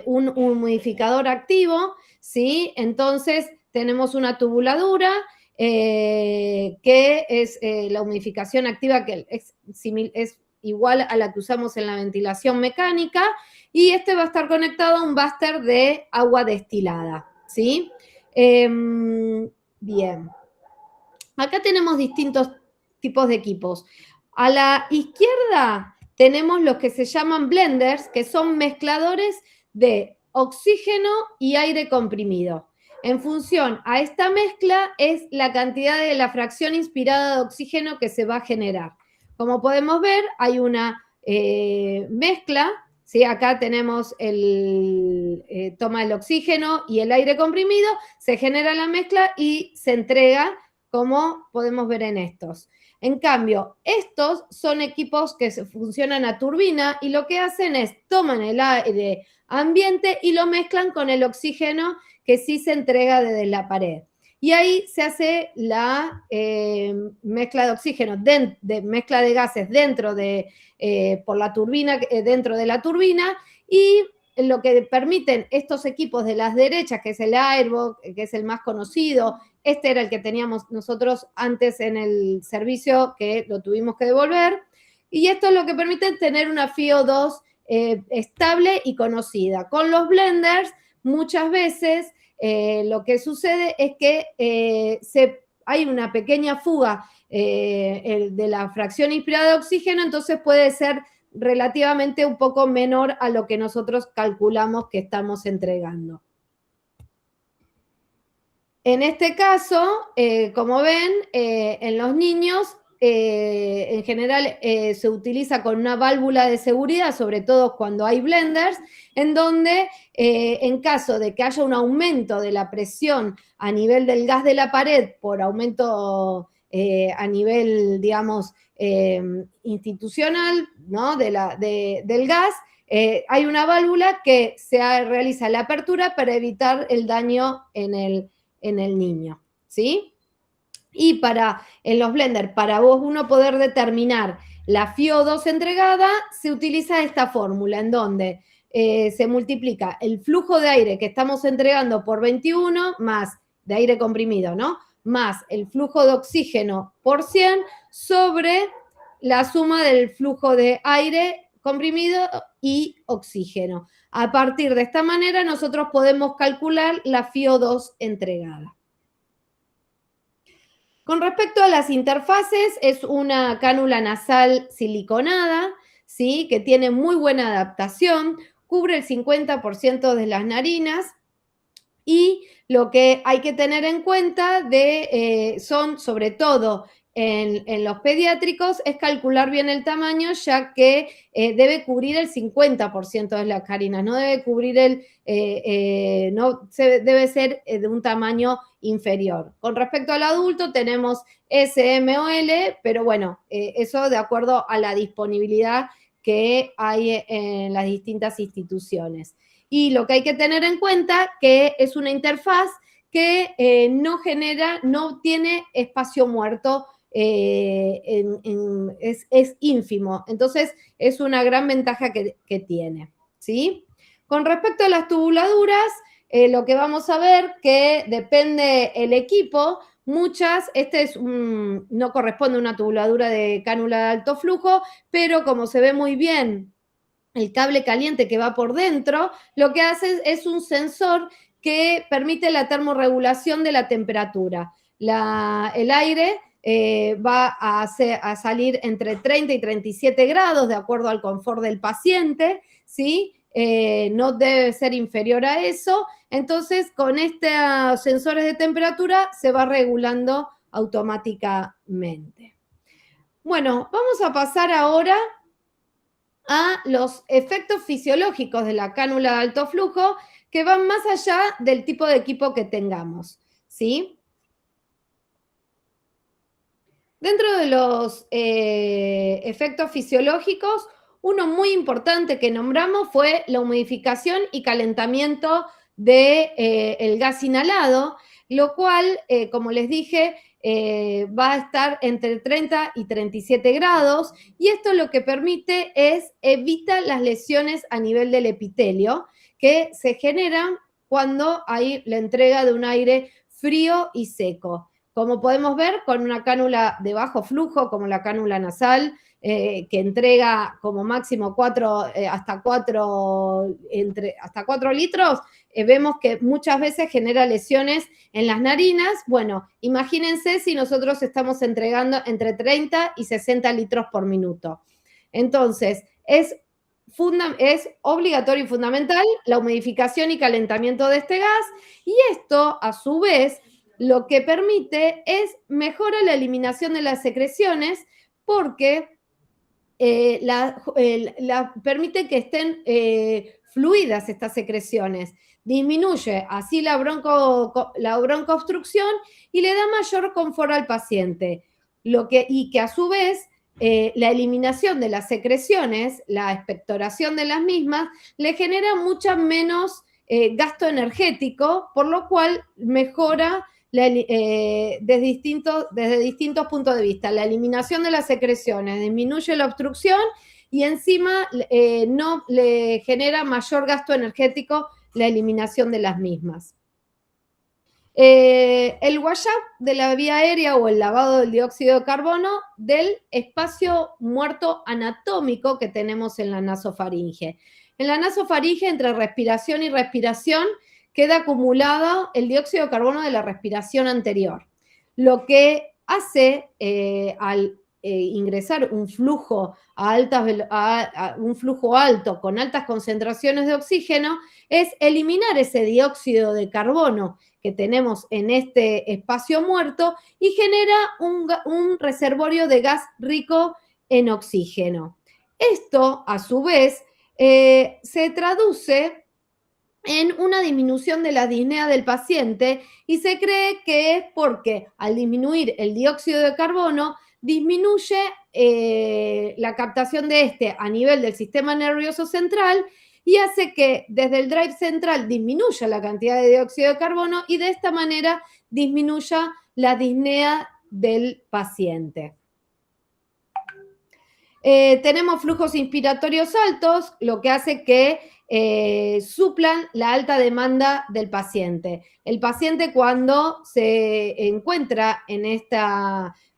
un humidificador activo, ¿sí? Entonces tenemos una tubuladura que es la humidificación activa, que es igual a la que usamos en la ventilación mecánica, y este va a estar conectado a un búster de agua destilada, ¿sí? Bien. Acá tenemos distintos tipos de equipos. A la izquierda tenemos los que se llaman blenders, que son mezcladores de oxígeno y aire comprimido. En función a esta mezcla es la cantidad de la fracción inspirada de oxígeno que se va a generar. Como podemos ver, hay una mezcla, ¿sí? Acá tenemos toma el oxígeno y el aire comprimido, se genera la mezcla y se entrega, como podemos ver en estos. En cambio, estos son equipos que funcionan a turbina y lo que hacen es toman el aire ambiente y lo mezclan con el oxígeno que sí se entrega desde la pared. Y ahí se hace la mezcla de oxígeno, mezcla de gases dentro de por la turbina, dentro de la turbina, y lo que permiten estos equipos de las derechas, que es el Airbox, que es el más conocido, este era el que teníamos nosotros antes en el servicio, que lo tuvimos que devolver, y esto es lo que permite tener una FiO2 estable y conocida. Con los blenders, muchas veces lo que sucede es que hay una pequeña fuga de la fracción inspirada de oxígeno, entonces puede ser relativamente un poco menor a lo que nosotros calculamos que estamos entregando. En este caso, como ven, en los niños, en general se utiliza con una válvula de seguridad, sobre todo cuando hay blenders, en donde en caso de que haya un aumento de la presión a nivel del gas de la pared por aumento a nivel, digamos, institucional, ¿no? del gas, hay una válvula que realiza la apertura para evitar el daño en el niño, ¿sí? Y en los blenders, para uno poder determinar la FiO2 entregada, se utiliza esta fórmula en donde se multiplica el flujo de aire que estamos entregando por 21, más de aire comprimido, ¿no? Más el flujo de oxígeno por 100 sobre la suma del flujo de aire comprimido y oxígeno. A partir de esta manera nosotros podemos calcular la FiO2 entregada. Con respecto a las interfaces, es una cánula nasal siliconada, ¿sí? Que tiene muy buena adaptación, cubre el 50% de las narinas y lo que hay que tener en cuenta son, sobre todo en los pediátricos, es calcular bien el tamaño, ya que debe cubrir el 50% de las narinas, no debe cubrir debe ser de un tamaño inferior. Con respecto al adulto tenemos S, M o L, pero bueno, eso de acuerdo a la disponibilidad que hay en las distintas instituciones. Y lo que hay que tener en cuenta que es una interfaz que no tiene espacio muerto, es ínfimo. Entonces, es una gran ventaja que tiene, ¿sí? Con respecto a las tubuladuras, lo que vamos a ver que depende el equipo. No corresponde a una tubuladura de cánula de alto flujo, pero como se ve muy bien el cable caliente que va por dentro, lo que hace es un sensor que permite la termorregulación de la temperatura. El aire va a salir entre 30 y 37 grados de acuerdo al confort del paciente, ¿sí? No debe ser inferior a eso. Entonces, con estos sensores de temperatura se va regulando automáticamente. Bueno, vamos a pasar ahora a los efectos fisiológicos de la cánula de alto flujo que van más allá del tipo de equipo que tengamos, ¿sí? Dentro de los efectos fisiológicos, uno muy importante que nombramos fue la humidificación y calentamiento del gas inhalado, lo cual, como les dije, va a estar entre 30 y 37 grados, y esto lo que permite es evitar las lesiones a nivel del epitelio que se generan cuando hay la entrega de un aire frío y seco. Como podemos ver, con una cánula de bajo flujo, como la cánula nasal, que entrega como máximo hasta 4 litros, vemos que muchas veces genera lesiones en las narinas. Bueno, imagínense si nosotros estamos entregando entre 30 y 60 litros por minuto. Entonces, es obligatorio y fundamental la humidificación y calentamiento de este gas, y esto, a su vez, lo que permite es mejora la eliminación de las secreciones porque permite que estén fluidas estas secreciones. Disminuye así la broncoobstrucción y le da mayor confort al paciente. Y que a su vez la eliminación de las secreciones, la expectoración de las mismas, le genera mucho menos gasto energético, por lo cual mejora desde distintos puntos de vista. La eliminación de las secreciones disminuye la obstrucción y encima no le genera mayor gasto energético la eliminación de las mismas. El washout de la vía aérea o el lavado del dióxido de carbono del espacio muerto anatómico que tenemos en la nasofaringe. En la nasofaringe, entre respiración y respiración, queda acumulado el dióxido de carbono de la respiración anterior. Lo que hace al ingresar un flujo un flujo alto con altas concentraciones de oxígeno es eliminar ese dióxido de carbono que tenemos en este espacio muerto y genera un reservorio de gas rico en oxígeno. Esto, a su vez, se traduce en una disminución de la disnea del paciente y se cree que es porque al disminuir el dióxido de carbono disminuye la captación de este a nivel del sistema nervioso central y hace que desde el drive central disminuya la cantidad de dióxido de carbono y de esta manera disminuya la disnea del paciente. Tenemos flujos inspiratorios altos, lo que hace que suplan la alta demanda del paciente. El paciente, cuando se encuentra en este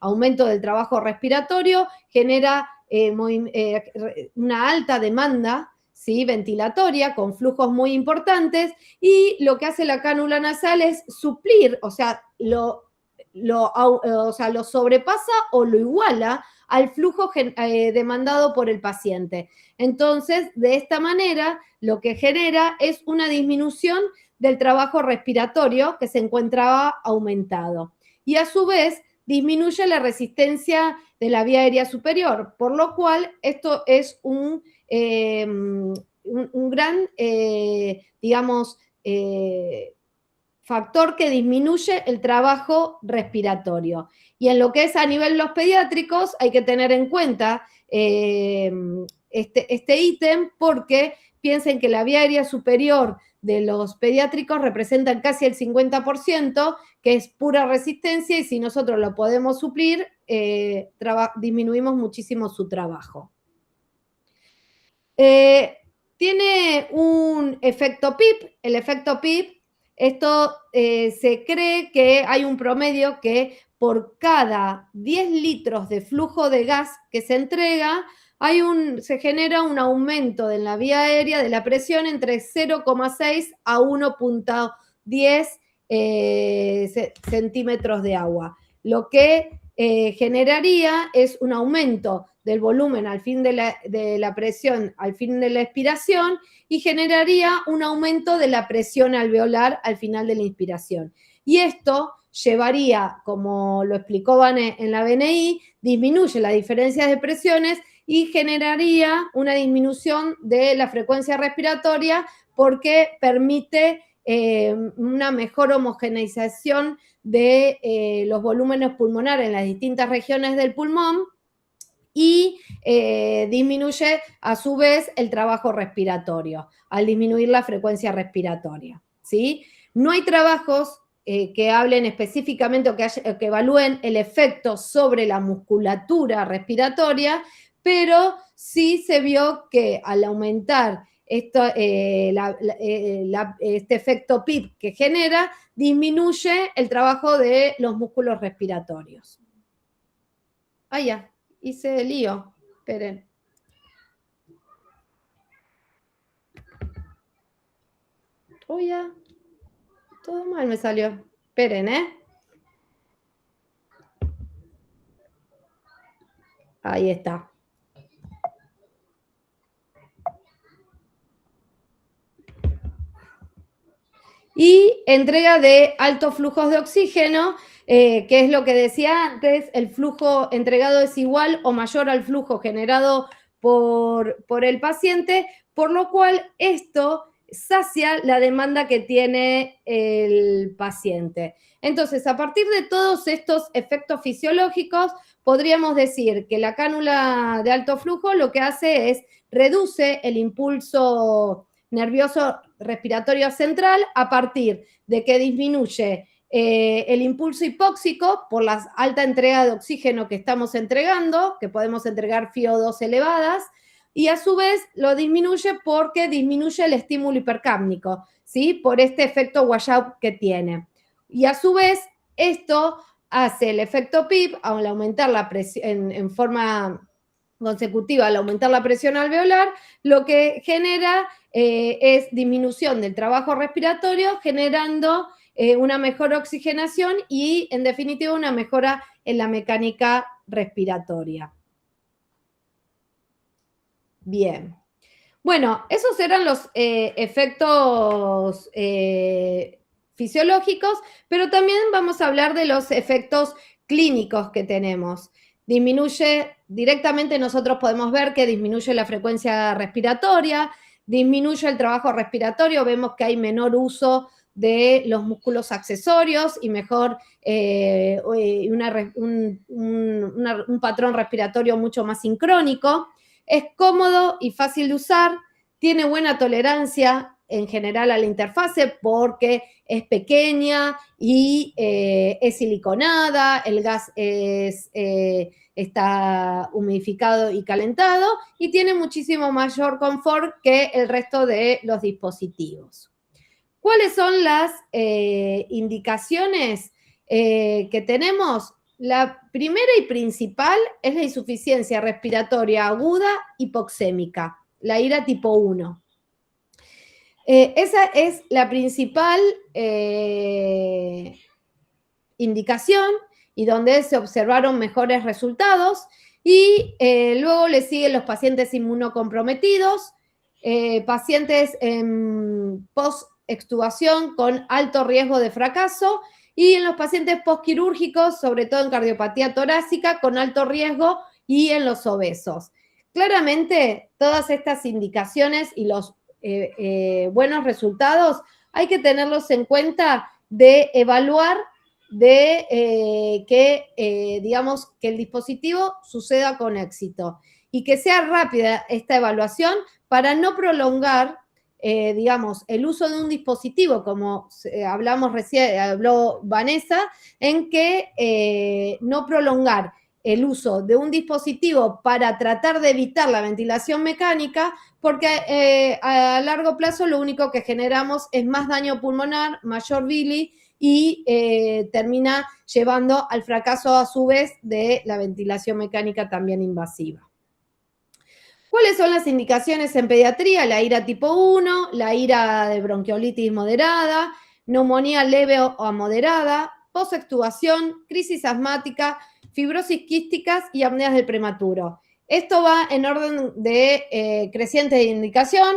aumento del trabajo respiratorio, genera una alta demanda, ¿sí?, ventilatoria, con flujos muy importantes, y lo que hace la cánula nasal es suplir, o sea, lo sobrepasa o lo iguala al flujo demandado por el paciente. Entonces, de esta manera, lo que genera es una disminución del trabajo respiratorio que se encontraba aumentado. Y a su vez, disminuye la resistencia de la vía aérea superior, por lo cual esto es un gran, factor que disminuye el trabajo respiratorio. Y en lo que es a nivel de los pediátricos hay que tener en cuenta este ítem, porque piensen que la vía aérea superior de los pediátricos representan casi el 50%, que es pura resistencia, y si nosotros lo podemos suplir, disminuimos muchísimo su trabajo. Tiene un efecto PIP. El efecto PIP, esto se cree que hay un promedio que por cada 10 litros de flujo de gas que se entrega, se genera un aumento en la vía aérea de la presión entre 0,6 a 1,10 centímetros de agua. Lo que generaría es un aumento del volumen al fin de la presión, al fin de la expiración, y generaría un aumento de la presión alveolar al final de la inspiración. Y esto llevaría, como lo explicó Vane en la BNI, disminuye la diferencia de presiones y generaría una disminución de la frecuencia respiratoria porque permite una mejor homogeneización de los volúmenes pulmonares en las distintas regiones del pulmón y disminuye a su vez el trabajo respiratorio al disminuir la frecuencia respiratoria, ¿sí? No hay trabajos que hablen específicamente o que evalúen el efecto sobre la musculatura respiratoria, pero sí se vio que al aumentar este efecto PIP que genera, disminuye el trabajo de los músculos respiratorios. Ya, hice lío. Esperen. Ya. Todo mal me salió. Esperen, Ahí está. Y entrega de altos flujos de oxígeno, que es lo que decía antes, el flujo entregado es igual o mayor al flujo generado por el paciente, por lo cual esto sacia la demanda que tiene el paciente. Entonces, a partir de todos estos efectos fisiológicos, podríamos decir que la cánula de alto flujo lo que hace es reduce el impulso nervioso respiratorio central a partir de que disminuye el impulso hipóxico por la alta entrega de oxígeno que estamos entregando, que podemos entregar FiO2 elevadas, y a su vez lo disminuye porque disminuye el estímulo hipercápnico, ¿sí? Por este efecto washout que tiene. Y a su vez esto hace el efecto PIP al aumentar la presión en forma consecutiva, al aumentar la presión alveolar, lo que genera es disminución del trabajo respiratorio, generando una mejor oxigenación y, en definitiva, una mejora en la mecánica respiratoria. Bien. Bueno, esos eran los efectos fisiológicos, pero también vamos a hablar de los efectos clínicos que tenemos. Directamente nosotros podemos ver que disminuye la frecuencia respiratoria, disminuye el trabajo respiratorio, vemos que hay menor uso de los músculos accesorios y mejor un patrón respiratorio mucho más sincrónico. Es cómodo y fácil de usar, tiene buena tolerancia en general a la interfase porque es pequeña y es siliconada, el gas está humidificado y calentado y tiene muchísimo mayor confort que el resto de los dispositivos. ¿Cuáles son las indicaciones que tenemos? La primera y principal es la insuficiencia respiratoria aguda hipoxémica, la IRA tipo 1. Esa es la principal indicación y donde se observaron mejores resultados. Y luego le siguen los pacientes inmunocomprometidos, pacientes en post-extubación con alto riesgo de fracaso, y en los pacientes postquirúrgicos, sobre todo en cardiopatía torácica, con alto riesgo, y en los obesos. Claramente, todas estas indicaciones y los buenos resultados hay que tenerlos en cuenta de evaluar de digamos, que el dispositivo suceda con éxito y que sea rápida esta evaluación para no prolongar digamos, el uso de un dispositivo, como hablamos recién, habló Vanessa, en que no prolongar el uso de un dispositivo para tratar de evitar la ventilación mecánica, porque a largo plazo lo único que generamos es más daño pulmonar, mayor bili y termina llevando al fracaso a su vez de la ventilación mecánica también invasiva. ¿Cuáles son las indicaciones en pediatría? La IRA tipo 1, la IRA de bronquiolitis moderada, neumonía leve o moderada, posextubación, crisis asmática, fibrosis quísticas y apneas del prematuro. Esto va en orden de creciente de indicación.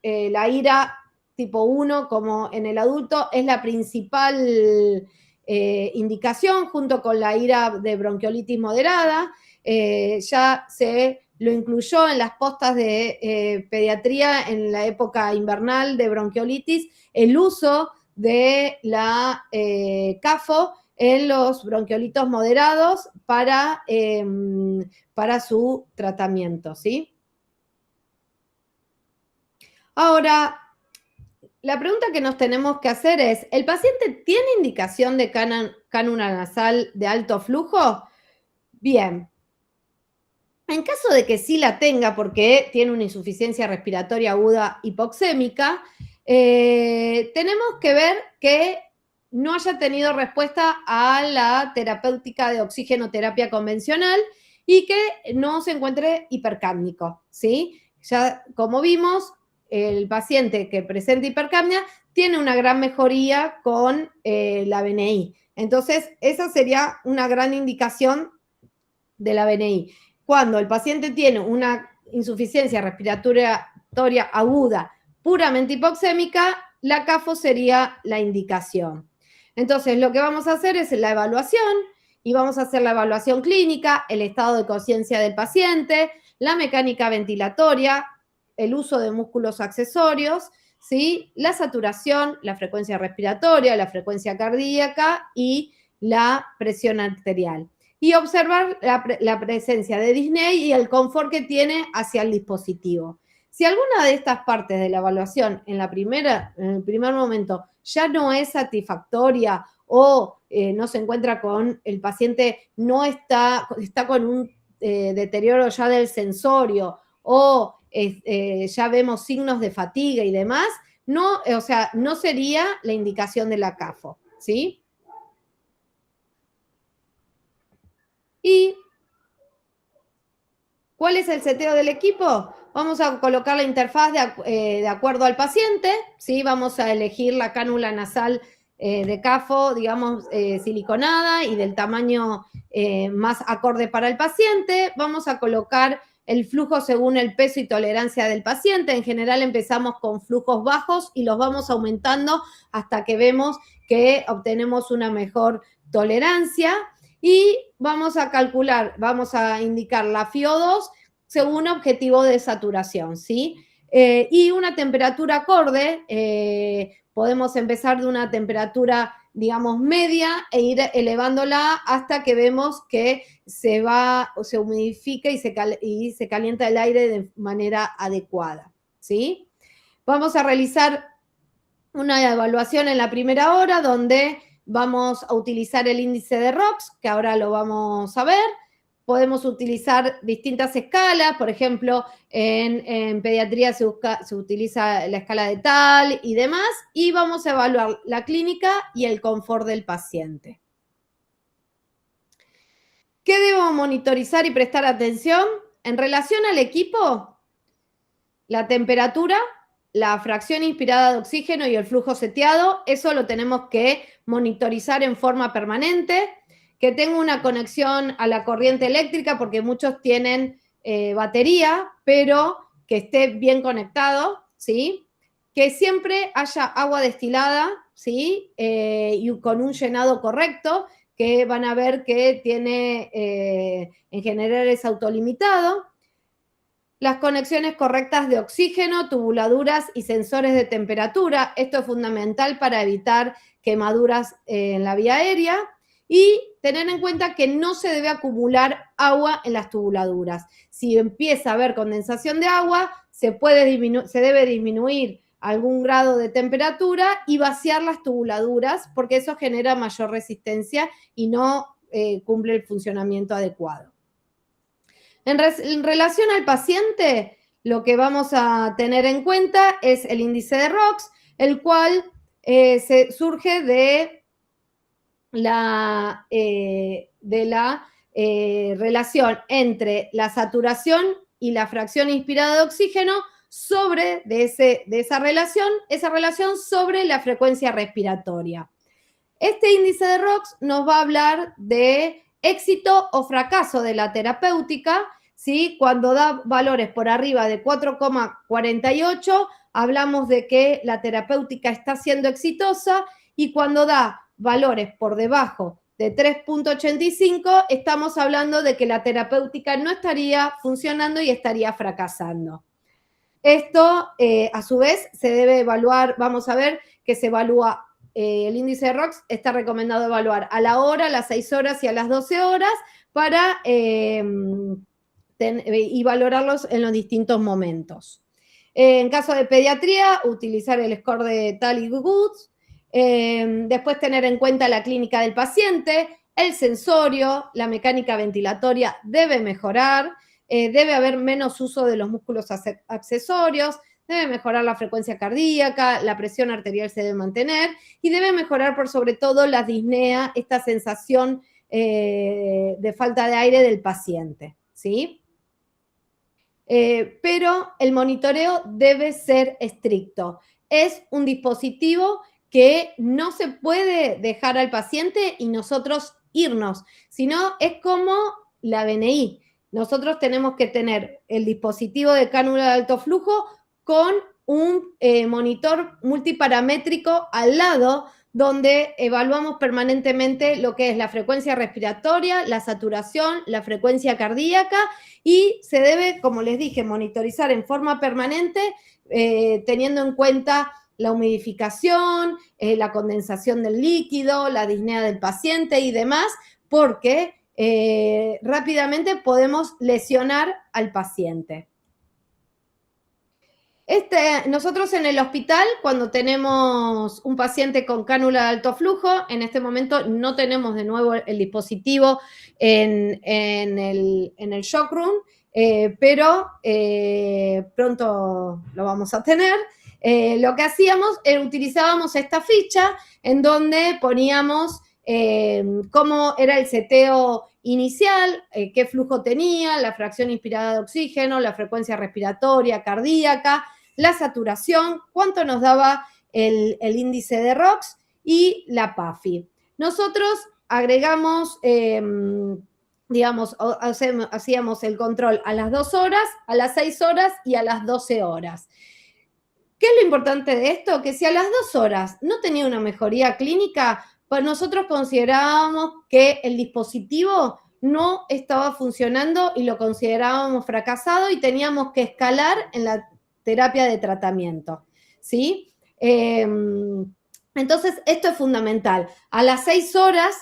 La IRA tipo 1, como en el adulto, es la principal indicación junto con la IRA de bronquiolitis moderada. Ya se lo incluyó en las postas de pediatría en la época invernal de bronquiolitis, el uso de la CAFO en los bronquiolitos moderados para su tratamiento, ¿sí? Ahora, la pregunta que nos tenemos que hacer es, ¿el paciente tiene indicación de cánula nasal de alto flujo? Bien. En caso de que sí la tenga, porque tiene una insuficiencia respiratoria aguda hipoxémica, tenemos que ver que no haya tenido respuesta a la terapéutica de oxigenoterapia convencional y que no se encuentre hipercápnico, ¿sí? Ya, como vimos, el paciente que presenta hipercapnia tiene una gran mejoría con la VNI. Entonces, esa sería una gran indicación de la VNI. Cuando el paciente tiene una insuficiencia respiratoria aguda puramente hipoxémica, la CAFO sería la indicación. Entonces, lo que vamos a hacer es la evaluación y vamos a hacer la evaluación clínica, el estado de conciencia del paciente, la mecánica ventilatoria, el uso de músculos accesorios, ¿sí? La saturación, la frecuencia respiratoria, la frecuencia cardíaca y la presión arterial. Y observar la presencia de disney y el confort que tiene hacia el dispositivo. Si alguna de estas partes de la evaluación en el primer momento ya no es satisfactoria o no se encuentra con el paciente, no está con un deterioro ya del sensorio o ya vemos signos de fatiga y demás, no sería la indicación de la CAFO, ¿sí? ¿Y cuál es el seteo del equipo? Vamos a colocar la interfaz de acuerdo al paciente, ¿sí? Vamos a elegir la cánula nasal de CAFO, digamos, siliconada y del tamaño más acorde para el paciente. Vamos a colocar el flujo según el peso y tolerancia del paciente. En general empezamos con flujos bajos y los vamos aumentando hasta que vemos que obtenemos una mejor tolerancia. Y vamos a calcular, vamos a indicar la FiO2 según objetivo de saturación, ¿sí? Y una temperatura acorde, podemos empezar de una temperatura, digamos, media e ir elevándola hasta que vemos que se humidifica y se calienta el aire de manera adecuada, ¿sí? Vamos a realizar una evaluación en la primera hora donde vamos a utilizar el índice de ROX, que ahora lo vamos a ver. Podemos utilizar distintas escalas, por ejemplo, en pediatría se utiliza la escala de TAL y demás, y vamos a evaluar la clínica y el confort del paciente. ¿Qué debo monitorizar y prestar atención? En relación al equipo, la temperatura, la fracción inspirada de oxígeno y el flujo seteado, eso lo tenemos que monitorizar en forma permanente. Que tenga una conexión a la corriente eléctrica, porque muchos tienen batería, pero que esté bien conectado, ¿sí? Que siempre haya agua destilada, ¿sí? Y con un llenado correcto, que van a ver que tiene, en general es autolimitado. Las conexiones correctas de oxígeno, tubuladuras y sensores de temperatura. Esto es fundamental para evitar quemaduras en la vía aérea. Y tener en cuenta que no se debe acumular agua en las tubuladuras. Si empieza a haber condensación de agua, se debe disminuir algún grado de temperatura y vaciar las tubuladuras, porque eso genera mayor resistencia y no cumple el funcionamiento adecuado. En relación al paciente, lo que vamos a tener en cuenta es el índice de ROX, el cual surge de la relación entre la saturación y la fracción inspirada de oxígeno de esa relación sobre la frecuencia respiratoria. Este índice de ROX nos va a hablar de éxito o fracaso de la terapéutica, ¿sí? Cuando da valores por arriba de 4,48, hablamos de que la terapéutica está siendo exitosa, y cuando da valores por debajo de 3,85, estamos hablando de que la terapéutica no estaría funcionando y estaría fracasando. Esto, a su vez, se debe evaluar, vamos a ver que se evalúa el índice de ROX, está recomendado evaluar a la hora, a las 6 horas y a las 12 horas y valorarlos en los distintos momentos. En caso de pediatría, utilizar el score de TAL y Goods. Después tener en cuenta la clínica del paciente, el sensorio, la mecánica ventilatoria debe mejorar, debe haber menos uso de los músculos accesorios, debe mejorar la frecuencia cardíaca, la presión arterial se debe mantener y debe mejorar por sobre todo la disnea, esta sensación de falta de aire del paciente, ¿sí? Pero el monitoreo debe ser estricto. Es un dispositivo que no se puede dejar al paciente y nosotros irnos, sino es como la BNI. Nosotros tenemos que tener el dispositivo de cánula de alto flujo con un monitor multiparamétrico al lado, donde evaluamos permanentemente lo que es la frecuencia respiratoria, la saturación, la frecuencia cardíaca, y se debe, como les dije, monitorizar en forma permanente, teniendo en cuenta la humidificación, la condensación del líquido, la disnea del paciente y demás, porque rápidamente podemos lesionar al paciente. Nosotros en el hospital, cuando tenemos un paciente con cánula de alto flujo, en este momento no tenemos de nuevo el dispositivo en el shock room, pero pronto lo vamos a tener. Lo que hacíamos era utilizábamos esta ficha en donde poníamos cómo era el seteo inicial, qué flujo tenía, la fracción inspirada de oxígeno, la frecuencia respiratoria, cardíaca, la saturación, cuánto nos daba el índice de ROX y la PAFI. Nosotros agregamos, digamos, hacíamos el control a las 2 horas, a las 6 horas y a las 12 horas. ¿Qué es lo importante de esto? Que si a las 2 horas no tenía una mejoría clínica, pues nosotros considerábamos que el dispositivo no estaba funcionando y lo considerábamos fracasado y teníamos que escalar en la terapia de tratamiento, ¿sí? Entonces, esto es fundamental. A las 6 horas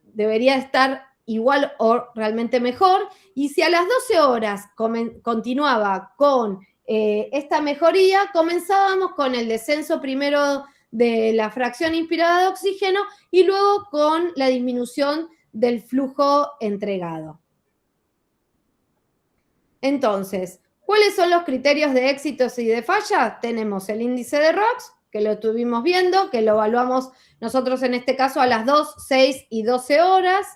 debería estar igual o realmente mejor, y si a las 12 horas continuaba con esta mejoría, comenzábamos con el descenso primero de la fracción inspirada de oxígeno y luego con la disminución del flujo entregado. Entonces, ¿cuáles son los criterios de éxitos y de falla? Tenemos el índice de ROX, que lo estuvimos viendo, que lo evaluamos nosotros en este caso a las 2, 6 y 12 horas.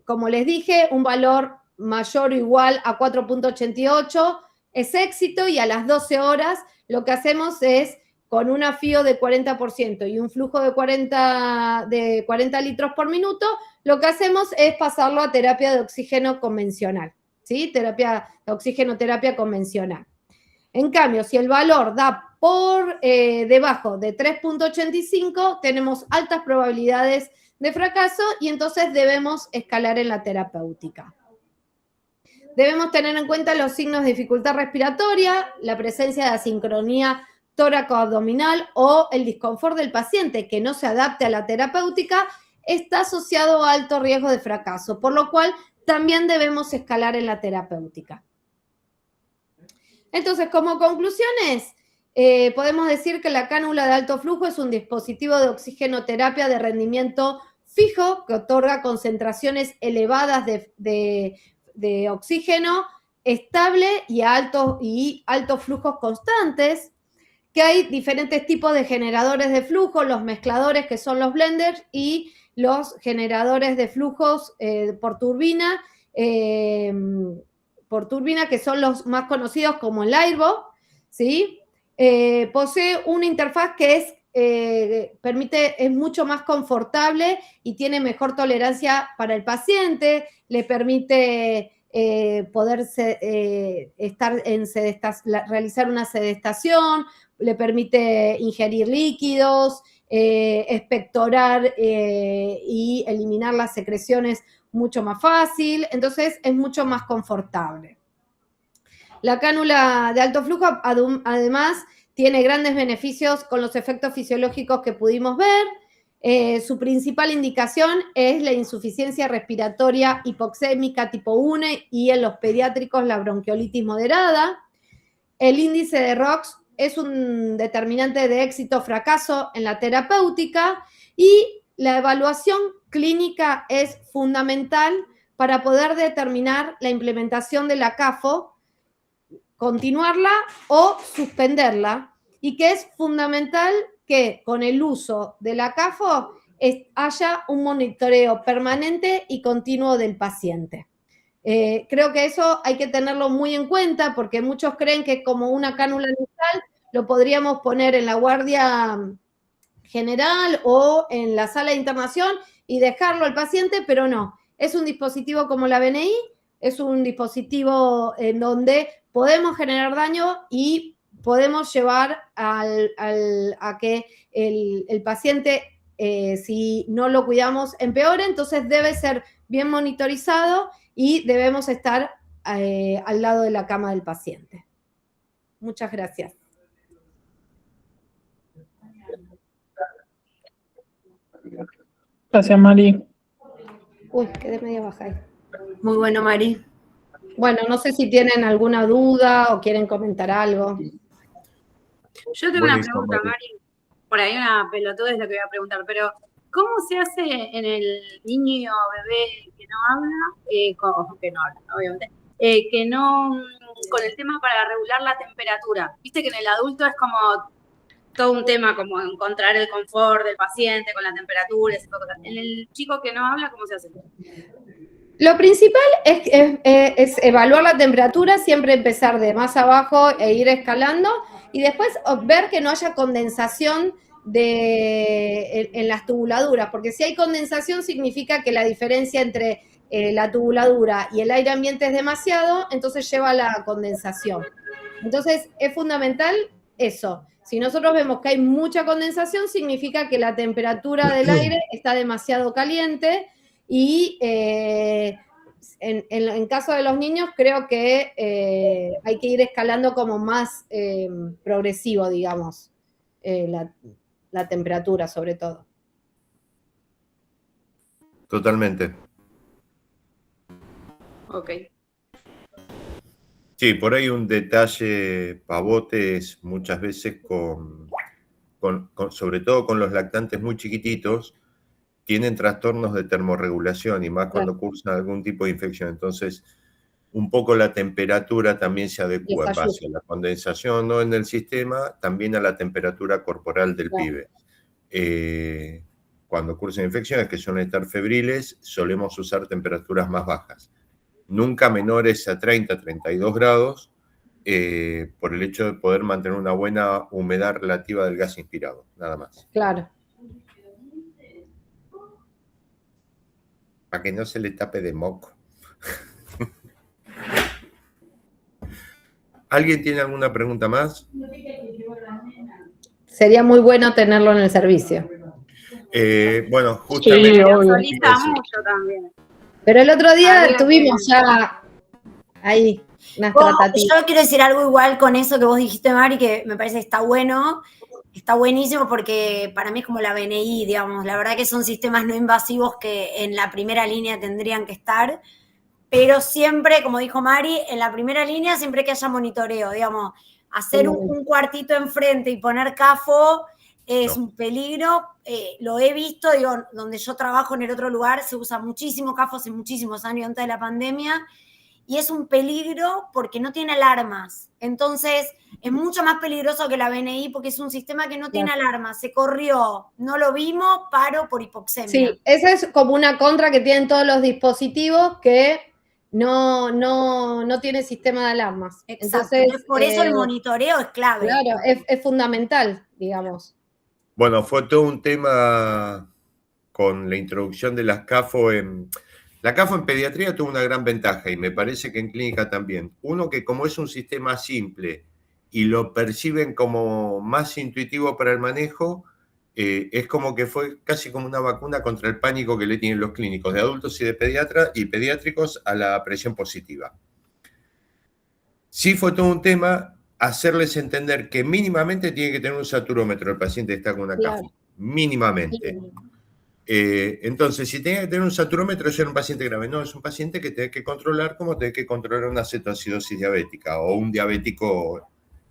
Como les dije, un valor mayor o igual a 4.88 es éxito, y a las 12 horas lo que hacemos es, con un afío de 40% y un flujo de 40 litros por minuto, lo que hacemos es pasarlo a terapia de oxígeno convencional, ¿sí? Terapia de oxigenoterapia convencional. En cambio, si el valor da por debajo de 3.85, tenemos altas probabilidades de fracaso y entonces debemos escalar en la terapéutica. Debemos tener en cuenta los signos de dificultad respiratoria, la presencia de asincronía tóraco-abdominal o el disconfort del paciente que no se adapte a la terapéutica está asociado a alto riesgo de fracaso, por lo cual también debemos escalar en la terapéutica. Entonces, como conclusiones, podemos decir que la cánula de alto flujo es un dispositivo de oxigenoterapia de rendimiento fijo que otorga concentraciones elevadas de oxígeno estable y altos flujos constantes, que hay diferentes tipos de generadores de flujo, los mezcladores, que son los blenders, y los generadores de flujos por turbina, que son los más conocidos como el Airbo, ¿sí? Posee una interfaz que es mucho más confortable y tiene mejor tolerancia para el paciente, le permite realizar una sedestación, le permite ingerir líquidos, expectorar y eliminar las secreciones mucho más fácil, entonces es mucho más confortable. La cánula de alto flujo además tiene grandes beneficios con los efectos fisiológicos que pudimos ver. Su principal indicación es la insuficiencia respiratoria hipoxémica tipo 1 y en los pediátricos la bronquiolitis moderada. El índice de ROX es un determinante de éxito o fracaso en la terapéutica, y la evaluación clínica es fundamental para poder determinar la implementación de la CAFO, continuarla o suspenderla, y que es fundamental que con el uso de la CAFO haya un monitoreo permanente y continuo del paciente. Creo que eso hay que tenerlo muy en cuenta, porque muchos creen que como una cánula nasal lo podríamos poner en la guardia general o en la sala de internación y dejarlo al paciente, pero no. Es un dispositivo como la BNI, es un dispositivo en donde podemos generar daño y podemos llevar a que el paciente, si no lo cuidamos, empeore. Entonces debe ser bien monitorizado y debemos estar al lado de la cama del paciente. Muchas gracias. Gracias, Mari. Uy, quedé media baja ahí. Muy bueno, Mari. Bueno, no sé si tienen alguna duda o quieren comentar algo. Yo tengo una Buenísimo, pregunta, Mari. Por ahí una pelotuda es lo que voy a preguntar, pero ¿cómo se hace en el niño o bebé que no habla, obviamente, que no, con el tema para regular la temperatura? Viste que en el adulto es como todo un tema, como encontrar el confort del paciente con la temperatura, ese tipo de cosas. En el chico que no habla, ¿cómo se hace? Lo principal es evaluar la temperatura, siempre empezar de más abajo e ir escalando, y después ver que no haya condensación en las tubuladuras, porque si hay condensación significa que la diferencia entre la tubuladura y el aire ambiente es demasiado, entonces lleva a la condensación. Entonces es fundamental eso. Si nosotros vemos que hay mucha condensación, significa que la temperatura del aire está demasiado caliente y en caso de los niños creo que hay que ir escalando como más progresivo, digamos, la temperatura sobre todo. Totalmente. Ok. Sí, por ahí un detalle pavote es muchas veces sobre todo con los lactantes muy chiquititos, tienen trastornos de termorregulación y más cuando cursan algún tipo de infección. Entonces, un poco la temperatura también se adecua en base a la condensación, no en el sistema, también a la temperatura corporal del pibe. Cuando cursan infecciones que suelen estar febriles, solemos usar temperaturas más bajas. Nunca menores a 30, 32 grados, por el hecho de poder mantener una buena humedad relativa del gas inspirado, nada más. Claro. Para que no se le tape de moco. ¿Alguien tiene alguna pregunta más? Sería muy bueno tenerlo en el servicio. Bueno, justamente. Sí, Solita mucho también. Pero el otro día tuvimos ya ahí unas tratativas. Yo quiero decir algo igual con eso que vos dijiste, Mari, que me parece que está bueno. Está buenísimo porque para mí es como la BNI, digamos. La verdad que son sistemas no invasivos que en la primera línea tendrían que estar, pero siempre, como dijo Mari, en la primera línea siempre que haya monitoreo, digamos. Hacer un cuartito enfrente y poner CAFO es un peligro. Lo he visto, digo, donde yo trabajo en el otro lugar se usa muchísimo CAFO hace muchísimos años antes de la pandemia. Y es un peligro porque no tiene alarmas. Entonces, es mucho más peligroso que la BNI porque es un sistema que no tiene alarmas. Se corrió, no lo vimos, paro por hipoxemia. Sí, esa es como una contra que tienen todos los dispositivos que no tiene sistema de alarmas. Exacto. Entonces, por eso el monitoreo es clave. Claro, es fundamental, digamos. Bueno, fue todo un tema con la introducción de las CAFO La CAFO en pediatría tuvo una gran ventaja y me parece que en clínica también. Uno, que como es un sistema simple y lo perciben como más intuitivo para el manejo, es como que fue casi como una vacuna contra el pánico que le tienen los clínicos de adultos y de pediátricos a la presión positiva. Sí fue todo un tema hacerles entender que mínimamente tiene que tener un saturómetro el paciente que está con una CAFO. Mínimamente. Entonces, si tenía que tener un saturómetro, ya era un paciente grave. No, es un paciente que tiene que controlar como tiene que controlar una cetoacidosis diabética o un diabético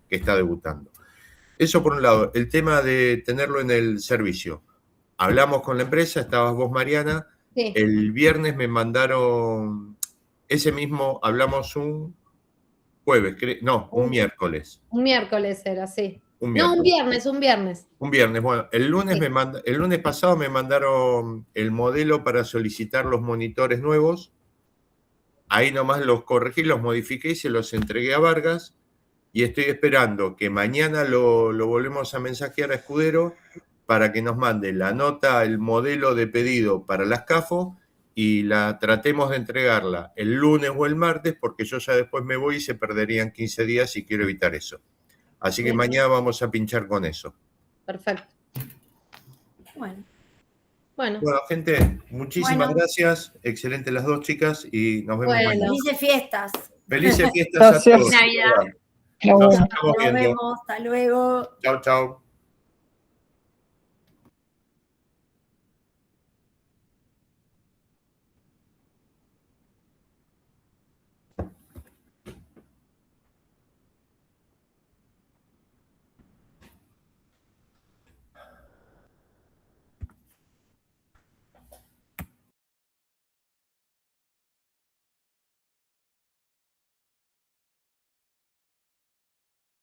que está debutando. Eso por un lado. El tema de tenerlo en el servicio. Hablamos con la empresa, estabas vos, Mariana. Sí. El viernes me mandaron, ese mismo, hablmes, un miércoles. Un miércoles era, sí. Un viernes. Un viernes, bueno, el lunes pasado me mandaron el modelo para solicitar los monitores nuevos. Ahí nomás los corregí, los modifiqué y se los entregué a Vargas. Y estoy esperando que mañana lo volvemos a mensajear a Escudero para que nos mande la nota, el modelo de pedido para las CAFO y la tratemos de entregarla el lunes o el martes, porque yo ya después me voy y se perderían 15 días y quiero evitar eso. Así que mañana vamos a pinchar con eso. Perfecto. Bueno, gente, muchísimas gracias. Excelente las dos chicas y nos vemos mañana. Felices fiestas. Felices fiestas a todos. Navidad. Nos estamos viendo. Nos vemos. Hasta luego. Chao, chao.